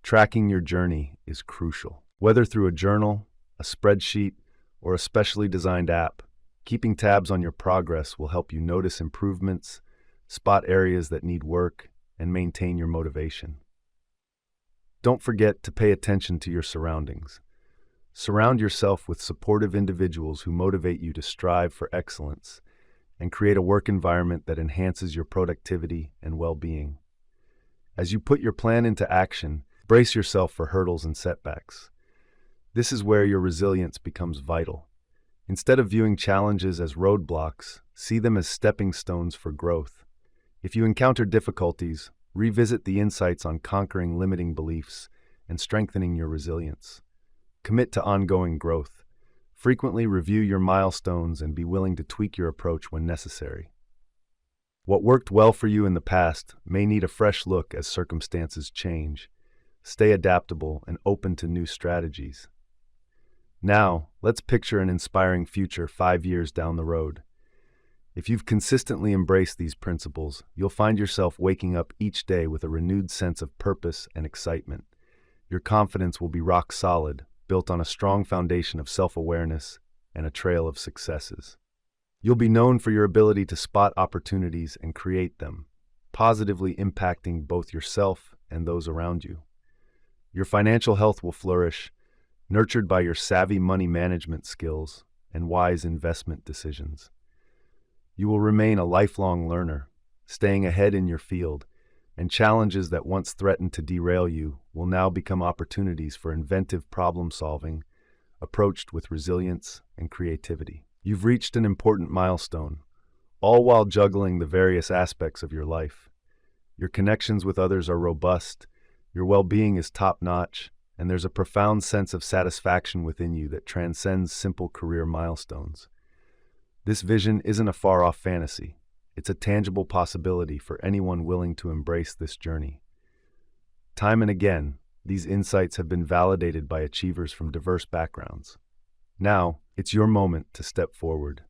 Tracking your journey is crucial. Whether through a journal, a spreadsheet, or a specially designed app, keeping tabs on your progress will help you notice improvements, spot areas that need work, and maintain your motivation. Don't forget to pay attention to your surroundings. Surround yourself with supportive individuals who motivate you to strive for excellence and create a work environment that enhances your productivity and well-being. As you put your plan into action, brace yourself for hurdles and setbacks. This is where your resilience becomes vital. Instead of viewing challenges as roadblocks, see them as stepping stones for growth. If you encounter difficulties, revisit the insights on conquering limiting beliefs and strengthening your resilience. Commit to ongoing growth. Frequently review your milestones and be willing to tweak your approach when necessary. What worked well for you in the past may need a fresh look as circumstances change. Stay adaptable and open to new strategies. Now, let's picture an inspiring future 5 years down the road. If you've consistently embraced these principles, you'll find yourself waking up each day with a renewed sense of purpose and excitement. Your confidence will be rock solid, built on a strong foundation of self-awareness and a trail of successes. You'll be known for your ability to spot opportunities and create them, positively impacting both yourself and those around you. Your financial health will flourish, nurtured by your savvy money management skills and wise investment decisions. You will remain a lifelong learner, staying ahead in your field, and challenges that once threatened to derail you will now become opportunities for inventive problem-solving, approached with resilience and creativity. You've reached an important milestone, all while juggling the various aspects of your life. Your connections with others are robust, your well-being is top-notch, and there's a profound sense of satisfaction within you that transcends simple career milestones. This vision isn't a far-off fantasy. It's a tangible possibility for anyone willing to embrace this journey. Time and again, these insights have been validated by achievers from diverse backgrounds. Now, it's your moment to step forward.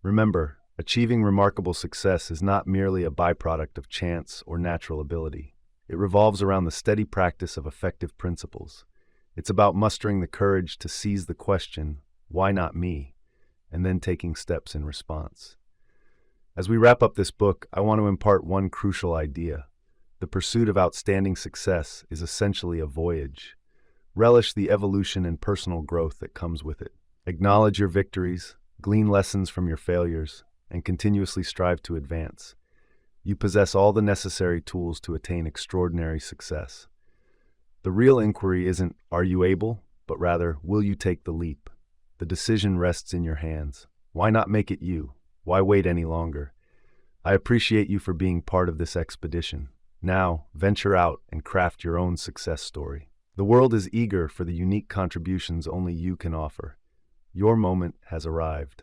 Remember, achieving remarkable success is not merely a byproduct of chance or natural ability. It revolves around the steady practice of effective principles. It's about mustering the courage to seize the question, "Why not me?" and then taking steps in response. As we wrap up this book, I want to impart one crucial idea. The pursuit of outstanding success is essentially a voyage. Relish the evolution and personal growth that comes with it. Acknowledge your victories, glean lessons from your failures, and continuously strive to advance. You possess all the necessary tools to attain extraordinary success. The real inquiry isn't, "Are you able?" but rather, "Will you take the leap?" The decision rests in your hands. Why not make it you? Why wait any longer? I appreciate you for being part of this expedition. Now, venture out and craft your own success story. The world is eager for the unique contributions only you can offer. Your moment has arrived.